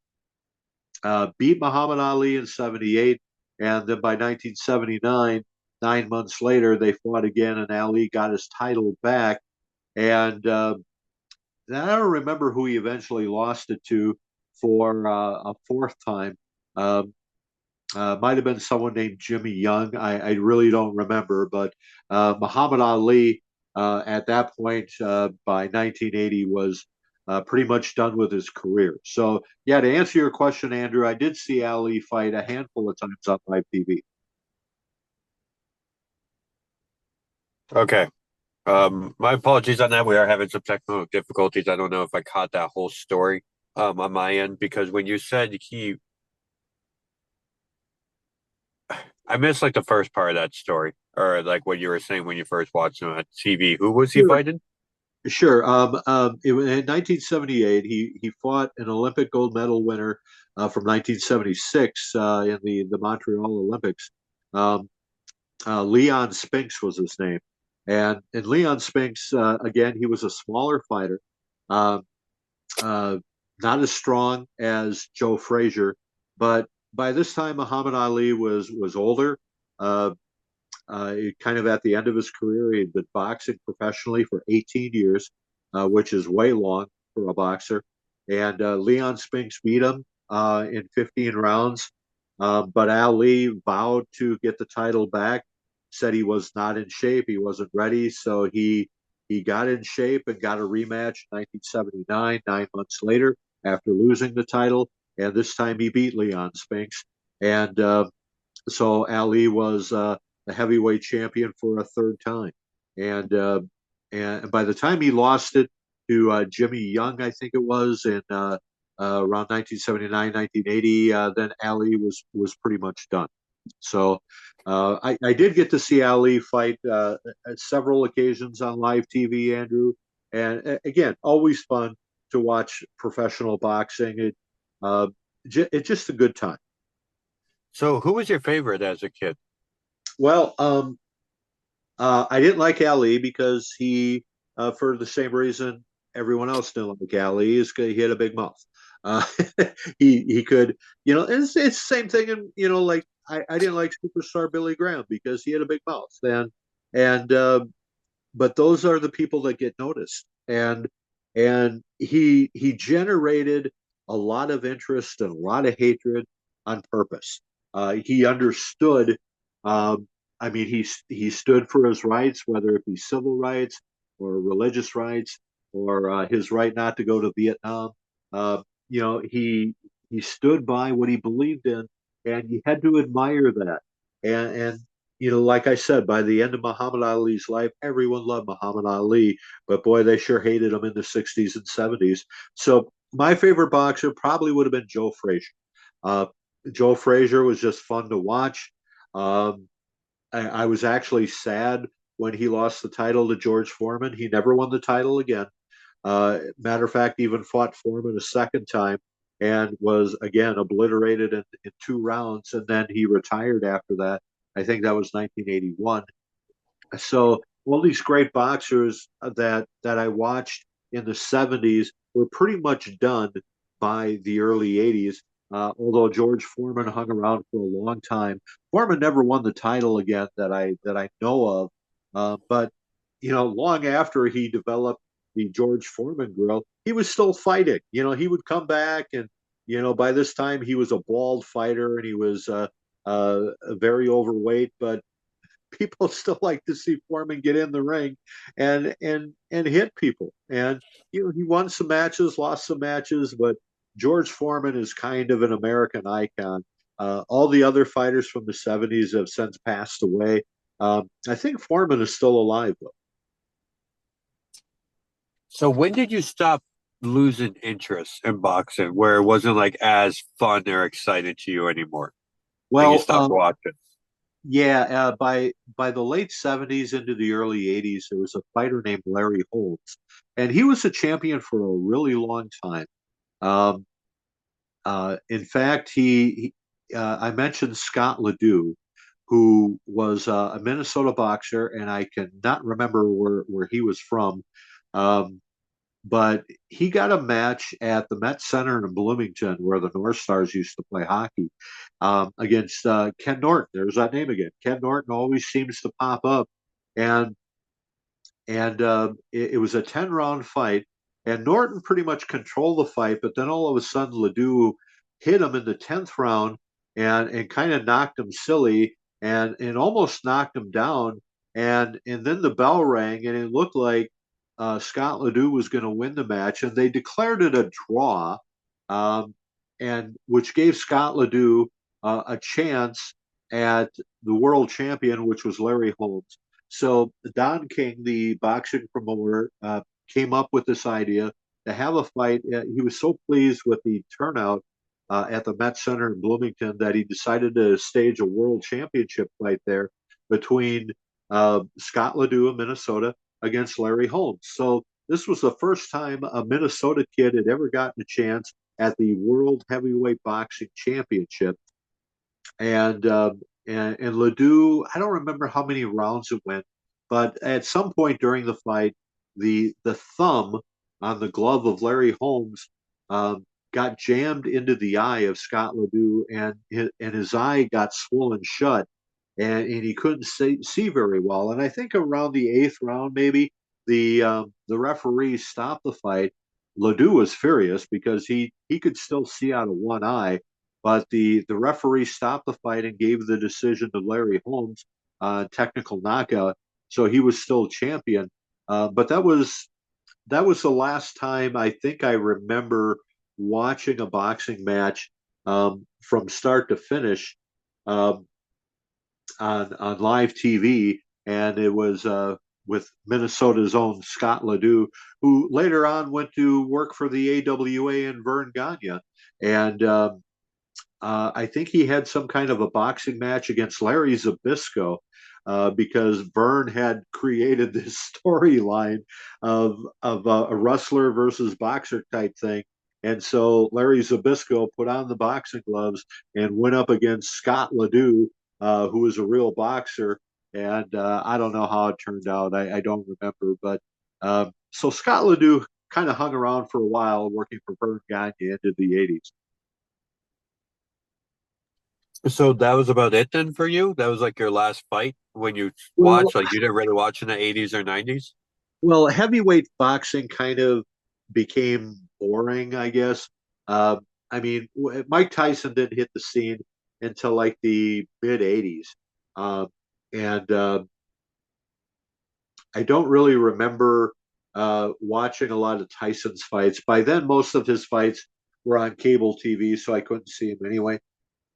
[SPEAKER 1] beat Muhammad Ali in '78, and then by 1979, 9 months later, they fought again, and Ali got his title back. And I don't remember who he eventually lost it to for a fourth time. Um, might have been someone named Jimmy Young. I really don't remember, but Muhammad Ali at that point by 1980 was pretty much done with his career. So, yeah, to answer your question, Andrew, I did see Ali fight a handful of times on live TV.
[SPEAKER 2] Okay. My apologies on that. We are having some technical difficulties. I don't know if I caught that whole story on my end because when you said I missed like the first part of that story, or like what you were saying when you first watched him on TV. Who was he
[SPEAKER 1] Sure.
[SPEAKER 2] fighting?
[SPEAKER 1] Sure. In 1978, he fought an Olympic gold medal winner from 1976 in the Montreal Olympics. Um, Leon Spinks was his name. And Leon Spinks, again, he was a smaller fighter, uh, uh, not as strong as Joe Frazier, but by this time Muhammad Ali was older, uh, kind of at the end of his career. He'd been boxing professionally for 18 years, which is way long for a boxer. And Leon Spinks beat him in 15 rounds. But Ali vowed to get the title back, said he was not in shape, he wasn't ready. So he got in shape and got a rematch in 1979, 9 months later, after losing the title. And this time he beat Leon Spinks. And so Ali was the heavyweight champion for a third time. And and by the time he lost it to Jimmy Young, I think it was in around 1979, 1980, then Ali was pretty much done. So I did get to see Ali fight at several occasions on live TV, Andrew. And again, always fun to watch professional boxing. Uh, it's just a good time.
[SPEAKER 2] So who was your favorite as a kid?
[SPEAKER 1] Well, I didn't like Ali because for the same reason everyone else didn't like Ali, is he had a big mouth. Uh, he could, it's the same thing. And like I didn't like superstar Billy Graham because he had a big mouth. And but those are the people that get noticed. And he generated a lot of interest and a lot of hatred on purpose. He understood. I mean, he stood for his rights, whether it be civil rights or religious rights or his right not to go to Vietnam. Uh, he stood by what he believed in, and you had to admire that. And like I said, by the end of Muhammad Ali's life, everyone loved Muhammad Ali, but boy, they sure hated him in the 60s and 70s. So my favorite boxer probably would have been Joe Frazier. Uh, Joe Frazier was just fun to watch. Um, I was actually sad when he lost the title to George Foreman. He never won the title again. Matter of fact, even fought Foreman a second time and was again obliterated in 2 rounds, and then he retired after that. I think that was 1981. So all these great boxers that I watched in the 70s were pretty much done by the early 80s. Although George Foreman hung around for a long time, Foreman never won the title again that I know of. But long after he developed the George Foreman grill, he was still fighting. He would come back, and by this time he was a bald fighter, and he was very overweight, but people still like to see Foreman get in the ring and hit people. And he won some matches, lost some matches, but George Foreman is kind of an American icon. All the other fighters from the 70s have since passed away. I think Foreman is still alive, though.
[SPEAKER 2] So when did you stop losing interest in boxing where it wasn't like as fun or exciting to you anymore? Like you
[SPEAKER 1] Well,
[SPEAKER 2] stopped watching.
[SPEAKER 1] yeah, by the late 70s into the early 80s, there was a fighter named Larry Holmes, and he was a champion for a really long time. Um, in fact, I mentioned Scott Ledoux, who was a Minnesota boxer, and I cannot remember where he was from. Um, but he got a match at the Met Center in Bloomington, where the North Stars used to play hockey, against Ken Norton. There's that name again. Ken Norton always seems to pop up, and it was a 10 round fight, and Norton pretty much controlled the fight, but then all of a sudden Ledoux hit him in the 10th round and kind of knocked him silly and almost knocked him down, and then the bell rang and it looked like Scott Ledoux was going to win the match, and they declared it a draw, um, and which gave Scott Ledoux a chance at the world champion, which was Larry Holmes. So Don King, the boxing promoter, came up with this idea to have a fight. He was so pleased with the turnout at the Met Center in Bloomington that he decided to stage a world championship fight there between Scott Ledoux of Minnesota against Larry Holmes. So this was the first time a Minnesota kid had ever gotten a chance at the World Heavyweight Boxing Championship, and and Ledoux, I don't remember how many rounds it went, but at some point during the fight, the thumb on the glove of Larry Holmes got jammed into the eye of Scott Ledoux, and his eye got swollen shut, and he couldn't see very well. And I think around the 8th round, maybe the referee stopped the fight. Ledoux was furious because he could still see out of one eye, but the referee stopped the fight and gave the decision to Larry Holmes, technical knockout. So he was still champion. But that was the last time I think I remember watching a boxing match from start to finish, um, on live TV, and it was with Minnesota's own Scott Ledoux, who later on went to work for the AWA in Vern Gagne, and I think he had some kind of a boxing match against Larry Zbyszko, because Vern had created this storyline of a wrestler versus boxer type thing. And so Larry Zbyszko put on the boxing gloves and went up against Scott Ledoux, who was a real boxer. And I don't know how it turned out. I don't remember. But so Scott Ledoux kind of hung around for a while working for Vern Gagne into the 80s.
[SPEAKER 2] So that was about it then for you? That was like your last fight when you
[SPEAKER 1] Well,
[SPEAKER 2] watched, like you didn't really watch in the 80s or 90s?
[SPEAKER 1] Well, heavyweight boxing kind of became boring, I guess. Uh, I mean, Mike Tyson didn't hit the scene until like the mid 80s. Uh, and I don't really remember watching a lot of Tyson's fights. By then, most of his fights were on cable TV, so I couldn't see him anyway.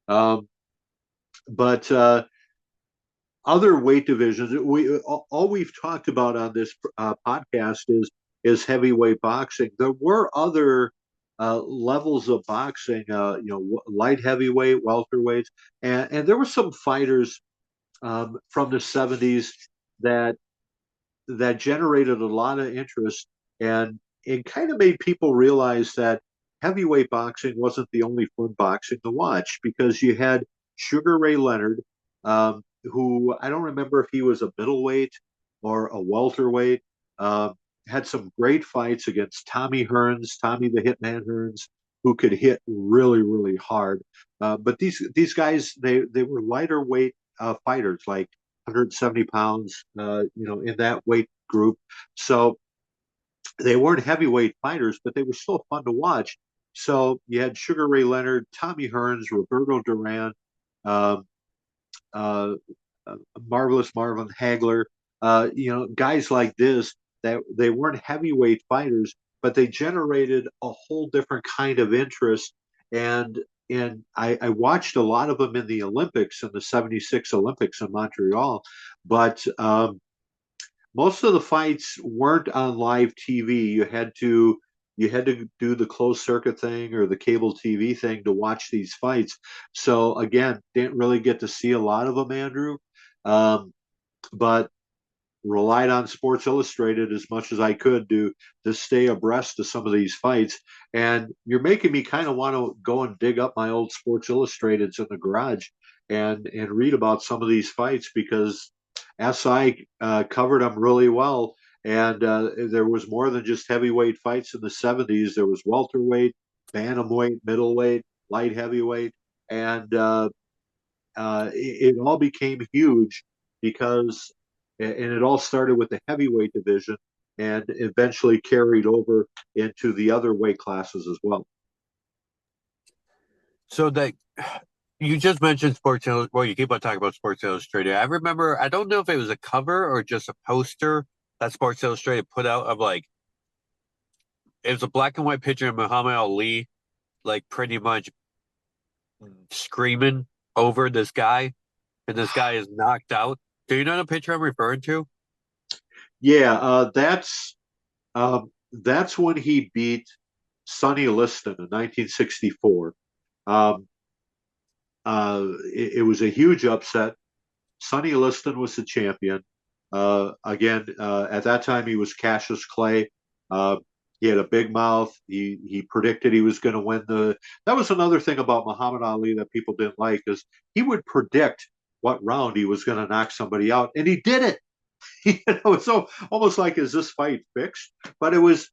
[SPEAKER 1] Um, but other weight divisions, we all we've talked about on this podcast is heavyweight boxing. There were other levels of boxing, light heavyweight, welterweights, and there were some fighters from the '70s that that generated a lot of interest, and it kind of made people realize that heavyweight boxing wasn't the only fun boxing to watch, because you had Sugar Ray Leonard, who I don't remember if he was a middleweight or a welterweight. Um, had some great fights against Tommy Hearns, Tommy the Hitman Hearns, who could hit really, really hard. But these guys, they were lighter weight fighters, like 170 pounds, in that weight group. So they weren't heavyweight fighters, but they were still fun to watch. So you had Sugar Ray Leonard, Tommy Hearns, Roberto Duran, um, uh, Marvelous Marvin Hagler, guys like this, that they weren't heavyweight fighters, but they generated a whole different kind of interest. And I watched a lot of them in the Olympics, in the '76 Olympics in Montreal, but most of the fights weren't on live TV. You had to do the closed circuit thing or the cable TV thing to watch these fights. So again, didn't really get to see a lot of them, Andrew. Um, but relied on Sports Illustrated as much as I could to stay abreast of some of these fights. And you're making me kind of want to go and dig up my old Sports Illustrateds in the garage and read about some of these fights, because SI covered them really well. And there was more than just heavyweight fights in the 70s. There was welterweight, bantamweight, middleweight, light heavyweight, and it all became huge because, and it all started with the heavyweight division and eventually carried over into the other weight classes as well.
[SPEAKER 2] So that you just mentioned Sports Illustrated. Well, you keep on talking about Sports Illustrated. I remember, I don't know if it was a cover or just a poster that Sports Illustrated put out of like, it was a black and white picture of Muhammad Ali, like pretty much screaming over this guy, and this guy is knocked out. Do you know the picture I'm referring to?
[SPEAKER 1] Yeah, that's when he beat Sonny Liston in 1964. Um, it was a huge upset. Sonny Liston was the champion. Again, at that time he was Cassius Clay. Uh, he had a big mouth. He predicted he was going to win the. That was another thing about Muhammad Ali that people didn't like is he would predict what round he was going to knock somebody out, and he did it. It's so almost like is this fight fixed? But it was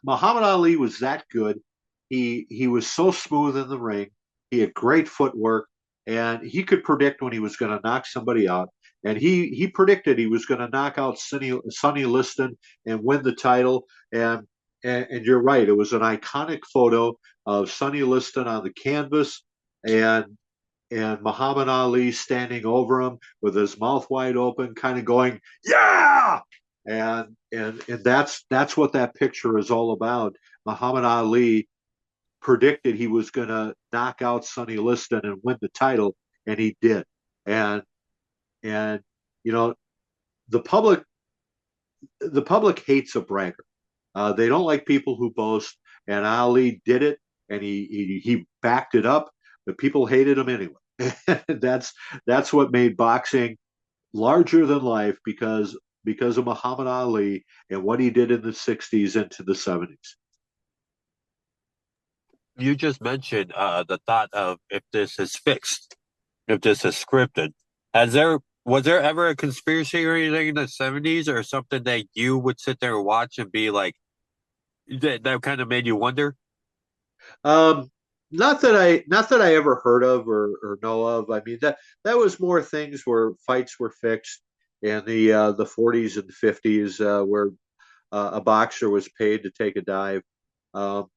[SPEAKER 1] Muhammad Ali was that good. He was so smooth in the ring. He had great footwork, and he could predict when he was going to knock somebody out. And he predicted he was going to knock out Sonny Liston and win the title. And you're right, it was an iconic photo of Sonny Liston on the canvas, and Muhammad Ali standing over him with his mouth wide open, kind of going, "Yeah!" And that's what that picture is all about. Muhammad Ali predicted he was going to knock out Sonny Liston and win the title, and he did. And and you know the public hates a bragger. They don't like people who boast. And Ali did it, and he backed it up, but people hated him anyway. that's that's what made boxing larger than life because of Muhammad Ali and what he did in the 60s into the 70s.
[SPEAKER 2] You just mentioned the thought of if this is fixed, if this is scripted. Has there was there ever a conspiracy or anything in the 70s or something that you would sit there and watch and be like that kind of made you wonder?
[SPEAKER 1] Um, not that I ever heard of or know of. I mean that was more things where fights were fixed in the 40s and 50s where a boxer was paid to take a dive. Um,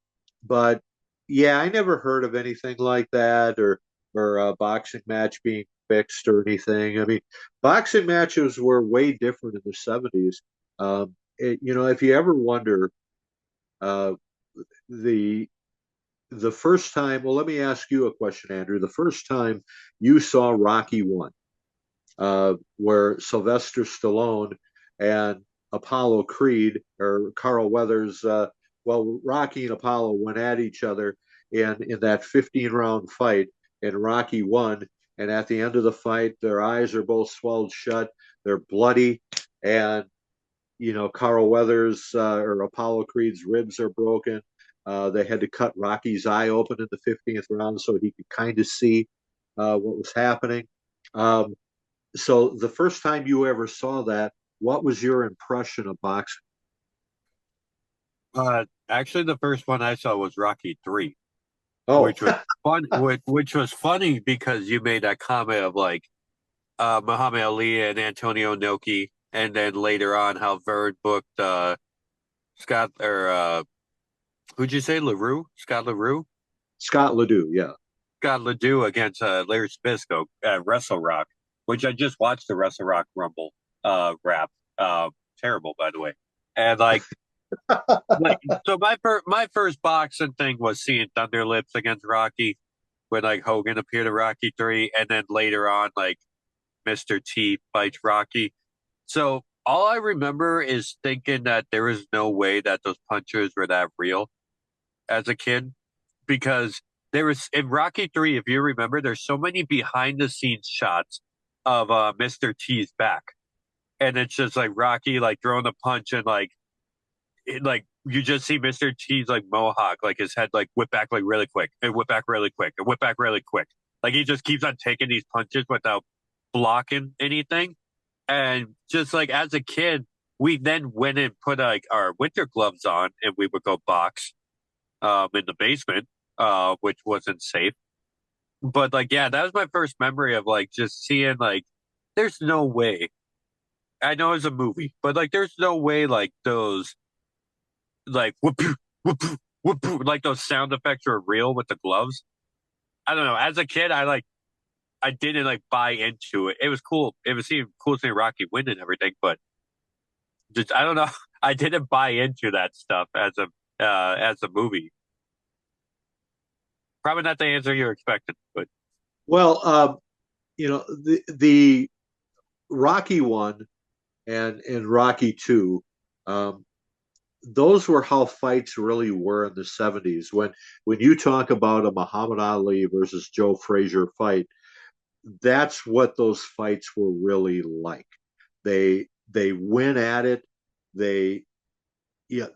[SPEAKER 1] but yeah, I never heard of anything like that or a boxing match being fixed or anything. I mean, boxing matches were way different in the 70s. If you ever wonder uh, the the first time, well, let me ask you a question, Andrew. The first time you saw Rocky One, where Sylvester Stallone and Apollo Creed or Carl Weathers, well, Rocky and Apollo went at each other in that 15 round fight, and Rocky won. And at the end of the fight, their eyes are both swelled shut, they're bloody, and Carl Weathers or Apollo Creed's ribs are broken. They had to cut Rocky's eye open in the 15th round so he could kind of see what was happening. Um, so the first time you ever saw that, what was your impression of boxing?
[SPEAKER 2] Actually, the first one I saw was Rocky 3,
[SPEAKER 1] Oh,
[SPEAKER 2] which was fun, which was funny because you made that comment of like Muhammad Ali and Antonio Inoki, and then later on how Vern booked Scott or who'd you say LaRue? Scott LaRue?
[SPEAKER 1] Scott Ledoux, yeah.
[SPEAKER 2] Scott LaDue against Larry Zbyszko at Wrestle Rock, which I just watched the Wrestle Rock Rumble rap. Terrible, by the way. And like so my first boxing thing was seeing Thunder Lips against Rocky when like Hogan appeared in Rocky 3, and then later on like Mr. T fights Rocky. So all I remember is thinking that there is no way that those punches were that real as a kid because there was in Rocky 3, if you remember, there's so many behind the scenes shots of Mr. T's back. And it's just like Rocky like throwing the punch and like you just see Mr. T's like mohawk, like his head like whip back like really quick and whip back really quick and whip back really quick. Like he just keeps on taking these punches without blocking anything. And just like as a kid, we then went and put like our winter gloves on, and we would go box in the basement, which wasn't safe. But like, yeah, that was my first memory of like just seeing like, there's no way. I know it's a movie, but like, there's no way like those like whoop whoop whoop like those sound effects are real with the gloves. I don't know. As a kid, I didn't like buy into it. It was cool. It was seeing cool seeing Rocky win and everything, but just I don't know. I didn't buy into that stuff as a movie. Probably not the answer you're expecting, but
[SPEAKER 1] Well, the Rocky one and Rocky two, um, those were how fights really were in the 70s. When you talk about a Muhammad Ali versus Joe Frazier fight, that's what those fights were really like. They went at it. They yeah,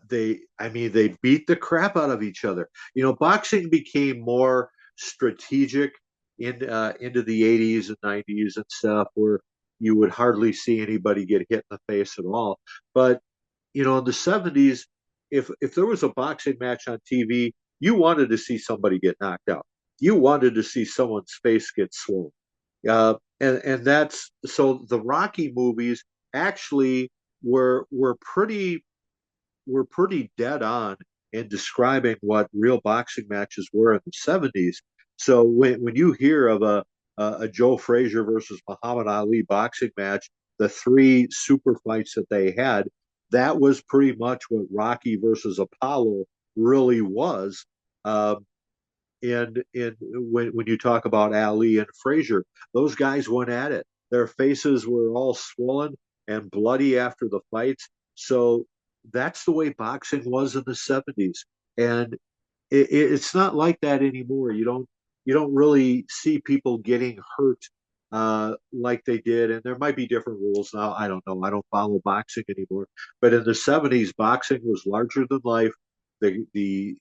[SPEAKER 1] I mean, they beat the crap out of each other. Boxing became more strategic into the 80s and 90s and stuff, where you would hardly see anybody get hit in the face at all. But in the 70s, if there was a boxing match on TV, you wanted to see somebody get knocked out. You wanted to see someone's face get swollen. And that's so the Rocky movies actually were pretty dead on in describing what real boxing matches were in the 70s. So when you hear of a Joe Frazier versus Muhammad Ali boxing match, the three super fights that they had, that was pretty much what Rocky versus Apollo really was. Um, and when you talk about Ali and Frazier, those guys went at it. Their faces were all swollen and bloody after the fights. So that's the way boxing was in the 70s. And it's not like that anymore. You don't really see people getting hurt like they did. And there might be different rules now. I don't know. I don't follow boxing anymore. But in the 70s, boxing was larger than life. The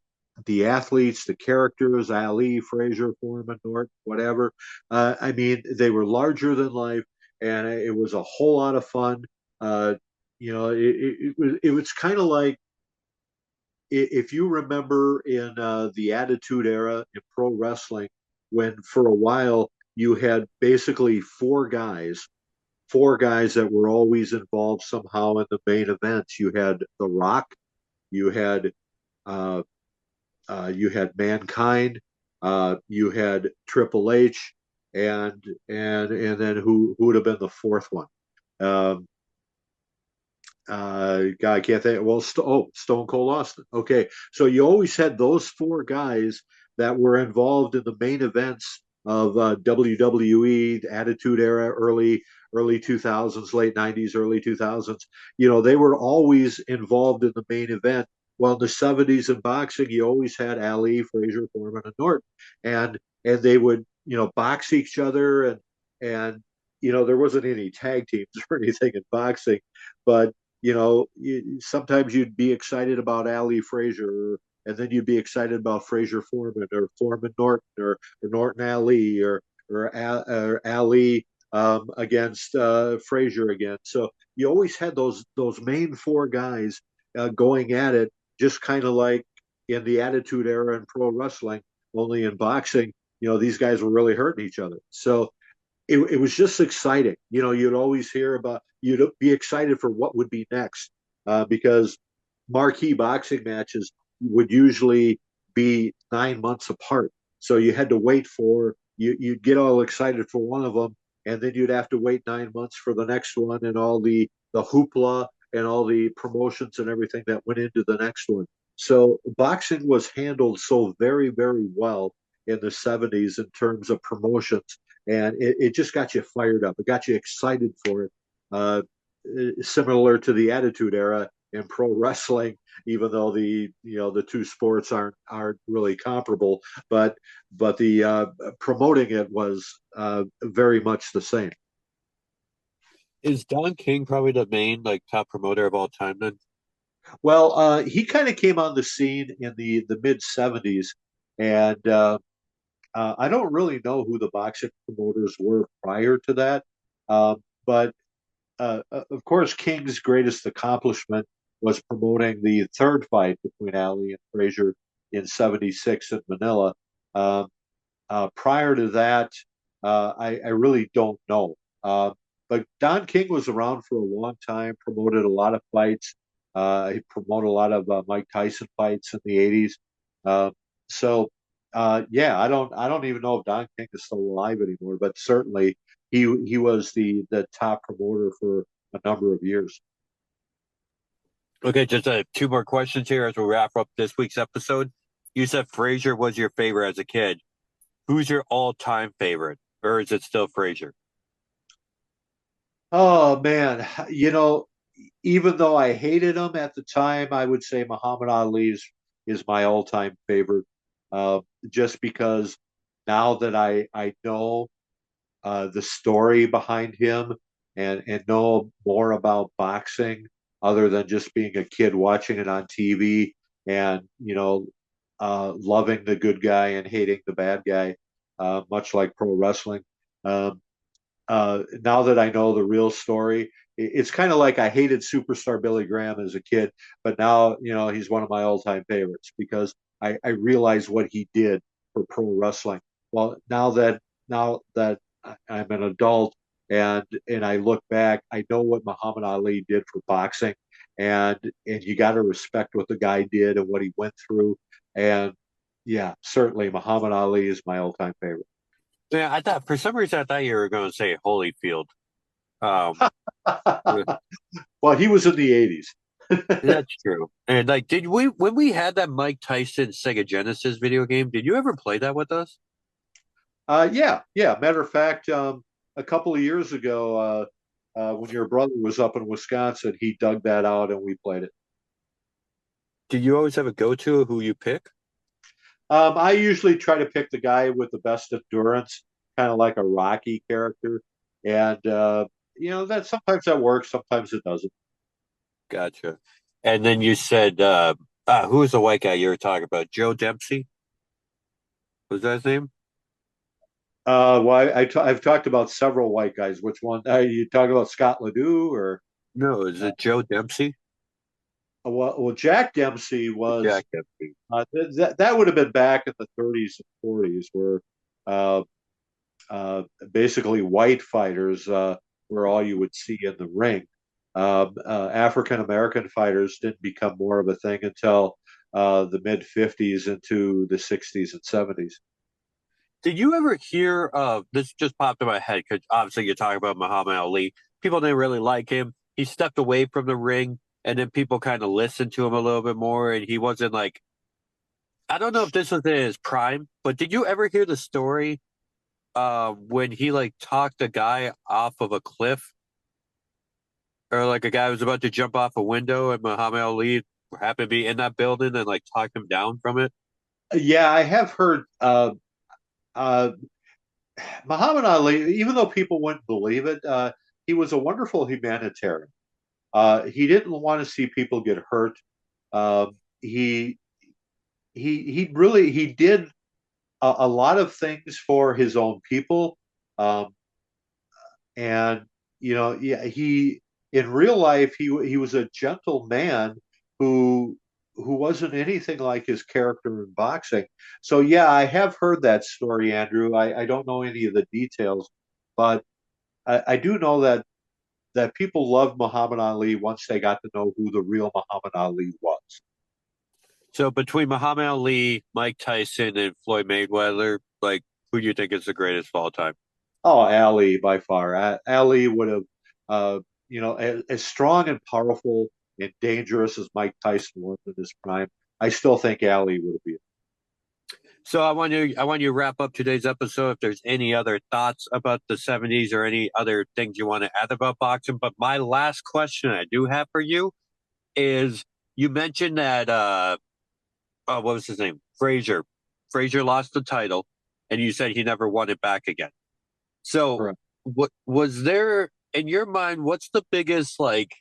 [SPEAKER 1] athletes, the characters, Ali, Frazier, Foreman, Norton, whatever. I mean, they were larger than life, and it was a whole lot of fun. It was kind of like, if you remember in the Attitude Era in pro wrestling, when for a while you had basically four guys that were always involved somehow in the main events. You had The Rock, you had uh, you had Mankind, you had Triple H, and then who would have been the fourth one? Um, God, I can't think. Well, Stone Cold Austin. Okay, so you always had those four guys that were involved in the main events of WWE, Attitude Era, early 2000s, late 90s, early 2000s. They were always involved in the main event. Well, in the 70s in boxing, you always had Ali, Frazier, Foreman, and Norton, and they would box each other, and there wasn't any tag teams or anything in boxing, but sometimes you'd be excited about Ali Frazier, and then you'd be excited about Frazier Foreman, or Foreman Norton, or Norton Ali, or Ali against Frazier again. So you always had those main four guys going at it, just kind of like in the Attitude Era in pro wrestling. Only in boxing, these guys were really hurting each other. So it was just exciting. You'd always hear about, you'd be excited for what would be next, because marquee boxing matches would usually be 9 months apart. So you had to wait you'd get all excited for one of them, and then you'd have to wait 9 months for the next one, and all the hoopla and all the promotions and everything that went into the next one. So boxing was handled so very, very well in the 70s in terms of promotions, and it just got you fired up. It got you excited for it. Similar to the Attitude Era in pro wrestling, even though the two sports aren't really comparable, but the promoting it was very much the same.
[SPEAKER 2] is Don King probably the main like top promoter of all time then?
[SPEAKER 1] Well, he kind of came on the scene in the mid '70s, and I don't really know who the boxing promoters were prior to that, but of course, King's greatest accomplishment was promoting the third fight between Ali and Frazier in '76 in Manila. Um, Prior to that, I really don't know. But Don King was around for a long time, promoted a lot of fights. He promoted a lot of Mike Tyson fights in the '80s. Uh, so, yeah, I don't even know if Don King is still alive anymore, but certainly he was the top promoter for a number of years.
[SPEAKER 2] Okay, just two more questions here as we wrap up this week's episode. You said Frazier was your favorite as a kid. Who's your all-time favorite, or is it still Frazier?
[SPEAKER 1] Oh man, even though I hated him at the time, I would say Muhammad Ali is my all-time favorite. Just because now that I know the story behind him and know more about boxing, other than just being a kid watching it on TV and loving the good guy and hating the bad guy, much like pro wrestling. Um, now that I know the real story, it's kind of like I hated superstar Billy Graham as a kid, but now he's one of my all-time favorites because I realize what he did for pro wrestling. Well, now that I'm an adult and I look back, I know what Muhammad Ali did for boxing, and you got to respect what the guy did and what he went through. And yeah, certainly Muhammad Ali is my all-time favorite.
[SPEAKER 2] Yeah, I thought for some reason I thought you were going to say Holyfield. Um,
[SPEAKER 1] Well, he was in the '80s.
[SPEAKER 2] that's true. And like, did we when we had that Mike Tyson Sega Genesis video game? Did you ever play that with us?
[SPEAKER 1] Yeah, yeah. Matter of fact, a couple of years ago, when your brother was up in Wisconsin, he dug that out and we played it.
[SPEAKER 2] Did you always have a go-to of who you pick?
[SPEAKER 1] I usually try to pick the guy with the best endurance, kind of like a Rocky character, and that sometimes that works, sometimes it doesn't.
[SPEAKER 2] Gotcha. And then you said, who was the white guy you were talking about? Joe Dempsey? Was that his name?
[SPEAKER 1] Well, I've talked about several white guys. Which one? You talking about Scott Ledoux or?
[SPEAKER 2] No, is it Joe Dempsey?
[SPEAKER 1] Well, Jack Dempsey was
[SPEAKER 2] Jack Dempsey.
[SPEAKER 1] that would have been back in the '30s and '40s, where uh, basically white fighters were all you would see in the ring. African American fighters didn't become more of a thing until the mid '50s into the '60s and '70s.
[SPEAKER 2] Did you ever hear of this? Just popped in my head because obviously you're talking about Muhammad Ali. People didn't really like him. He stepped away from the ring, and then people kind of listened to him a little bit more, and he wasn't like, I don't know if this was in his prime, but did you ever hear the story when he like talked a guy off of a cliff, or like a guy was about to jump off a window and Muhammad Ali happened to be in that building and like talked him down from it?
[SPEAKER 1] Yeah, I have heard uh, Muhammad Ali, even though people wouldn't believe it, he was a wonderful humanitarian. He didn't want to see people get hurt. Um, he he did a lot of things for his own people, um, and yeah, he in real life he was a gentle man who wasn't anything like his character in boxing. So yeah, I have heard that story, Andrew. I don't know any of the details, but I do know that people loved Muhammad Ali once they got to know who the real Muhammad Ali was.
[SPEAKER 2] So between Muhammad Ali, Mike Tyson, and Floyd Mayweather, like who do you think is the greatest of all time?
[SPEAKER 1] Oh, Ali by far. Ali would have, uh, as strong and powerful and dangerous as Mike Tyson was in his prime. I still think Ali would have been.
[SPEAKER 2] So I want you to wrap up today's episode. If there's any other thoughts about the '70s or any other things you want to add about boxing, but my last question I do have for you is: you mentioned that what was his name? Frazier. Frazier lost the title, and you said he never won it back again. So,
[SPEAKER 1] Correct.
[SPEAKER 2] what was there in your mind? What's the biggest like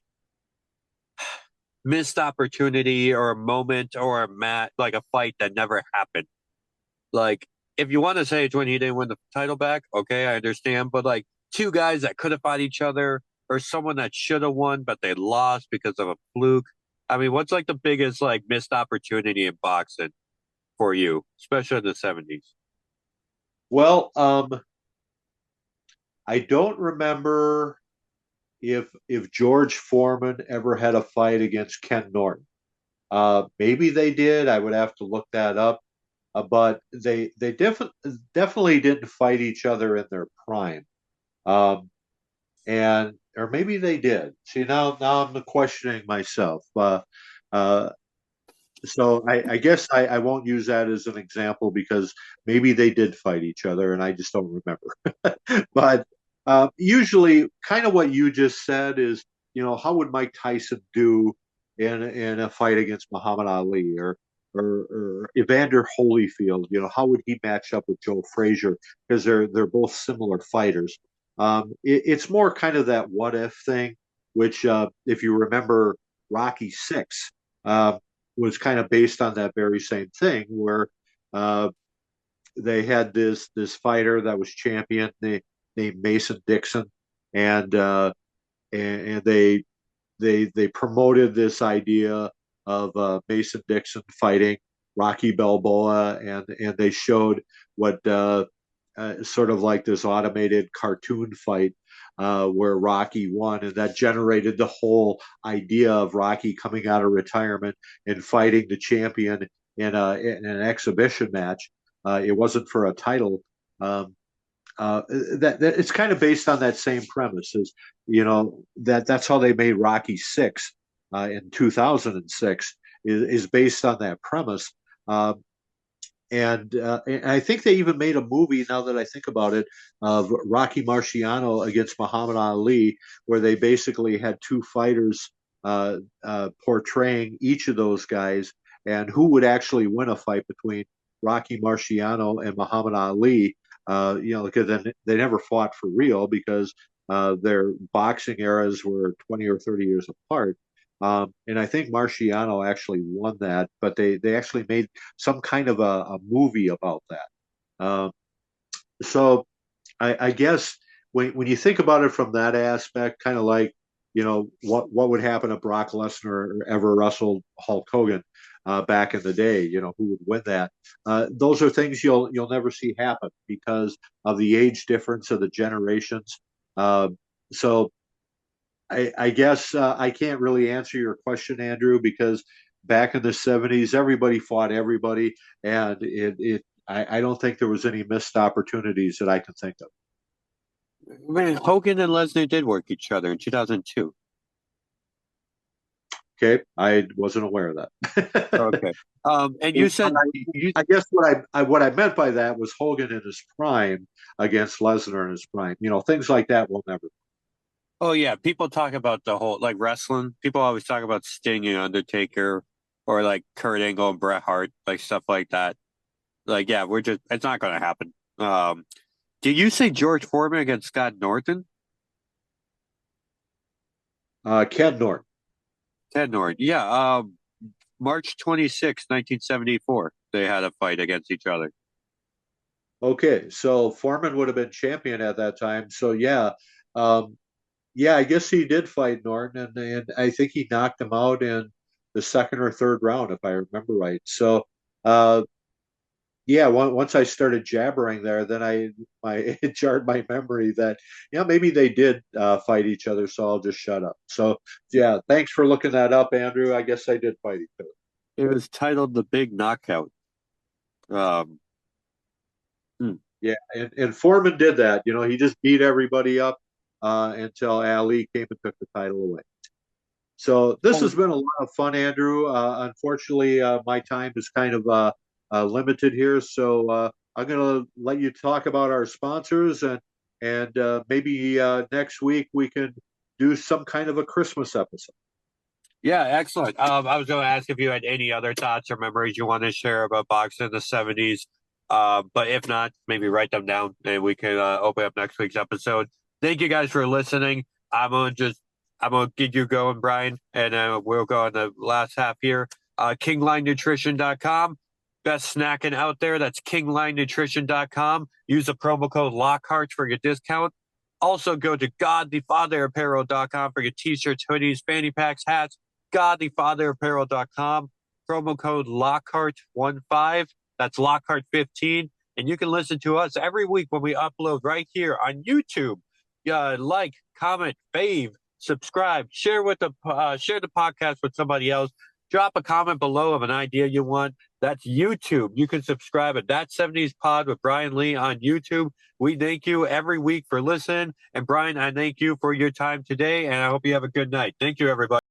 [SPEAKER 2] missed opportunity or a moment or a like a fight that never happened? Like, if you want to say it's when he didn't win the title back, okay, I understand. But like two guys that could have fought each other, or someone that should have won but they lost because of a fluke? I mean, what's like the biggest like missed opportunity in boxing for you, especially in the 70s?
[SPEAKER 1] Well, I don't remember if George Foreman ever had a fight against Ken Norton. Maybe they did. I would have to look that up. But definitely didn't fight each other in their prime. Um, and or maybe they did. See, now I'm questioning myself. Uh, so I guess I won't use that as an example because maybe they did fight each other and I just don't remember. But usually, kind of what you just said is, how would Mike Tyson do in a fight against Muhammad Ali or Evander Holyfield? How would he match up with Joe Frazier because they're both similar fighters. It's more kind of that what if thing, which if you remember Rocky Six. Was kind of based on that very same thing where uh, they had this fighter that was champion named Mason Dixon, and and they promoted this idea of Mason Dixon fighting Rocky Balboa, and they showed what sort of like this automated cartoon fight where Rocky won, and that generated the whole idea of Rocky coming out of retirement and fighting the champion in an exhibition match. It wasn't for a title. Um, that it's kind of based on that same premise. Is that's how they made Rocky Six in 2006 is based on that premise. And I think they even made a movie, now that I think about it, of Rocky Marciano against Muhammad Ali, where they basically had two fighters portraying each of those guys and who would actually win a fight between Rocky Marciano and Muhammad Ali. Because then they never fought for real because their boxing eras were 20 or 30 years apart. And I think Marciano actually won that, but they actually made some kind of a movie about that. So I guess when you think about it from that aspect, kind of like, what would happen if Brock Lesnar ever wrestled Hulk Hogan back in the day? Who would win that? Those are things you'll never see happen because of the age difference of the generations. So I guess I can't really answer your question, Andrew, because back in the 70s, everybody fought everybody, and I don't think there was any missed opportunities that I can think of.
[SPEAKER 2] I mean, Hogan and Lesnar did work each other in 2002.
[SPEAKER 1] Okay, I wasn't aware of that.
[SPEAKER 2] Okay. And you said you.
[SPEAKER 1] I guess what I meant by that was Hogan in his prime against Lesnar in his prime. Things like that will never.
[SPEAKER 2] Oh yeah, people talk about the whole like wrestling. People always talk about Sting and Undertaker, or like Kurt Angle and Bret Hart, like stuff like that. Like yeah, it's not going to happen. Did you say George Foreman against Scott Norton?
[SPEAKER 1] Ken Norton.
[SPEAKER 2] Ted Norton. Yeah. March 26, 1974, they had a fight against each other.
[SPEAKER 1] Okay, so Foreman would have been champion at that time. So um, yeah, I guess he did fight Norton, and I think he knocked him out in the second or third round, if I remember right. So, uh, yeah, once I started jabbering there, then it jarred my memory that maybe they did fight each other. So I'll just shut up. So yeah, thanks for looking that up, Andrew. I guess I did fight each other.
[SPEAKER 2] It was titled The Big Knockout. Um, hmm.
[SPEAKER 1] Yeah, and Foreman did that. He just beat everybody up until Ali came and took the title away. So this
[SPEAKER 2] Oh,
[SPEAKER 1] has been a lot of fun, Andrew. Unfortunately, my time is kind of limited here, so I'm going to let you talk about our sponsors, and maybe next week we can do some kind of a Christmas episode.
[SPEAKER 2] yeah, excellent. I was going to ask if you had any other thoughts or memories you want to share about boxing in the 70s. But if not, maybe write them down and we can open up next week's episode. Thank you guys for listening. I'm gonna get you going, Brian, and we'll go on the last half here. KingLineNutrition.com. Best snacking out there. That's KingLineNutrition.com. Use the promo code Lockhart for your discount. Also, go to godlyfatherapparel.com for your t-shirts, hoodies, fanny packs, hats. Godlyfatherapparel.com. Promo code Lockhart15. That's Lockhart15. And you can listen to us every week when we upload right here on YouTube. Like, comment, fave, subscribe, share the podcast with somebody else. Drop a comment below of an idea you want. That's YouTube. You can subscribe at That 70s Pod with Bryan Lee on YouTube. We thank you every week for listening. And Bryan, I thank you for your time today, and I hope you have a good night. Thank you, everybody.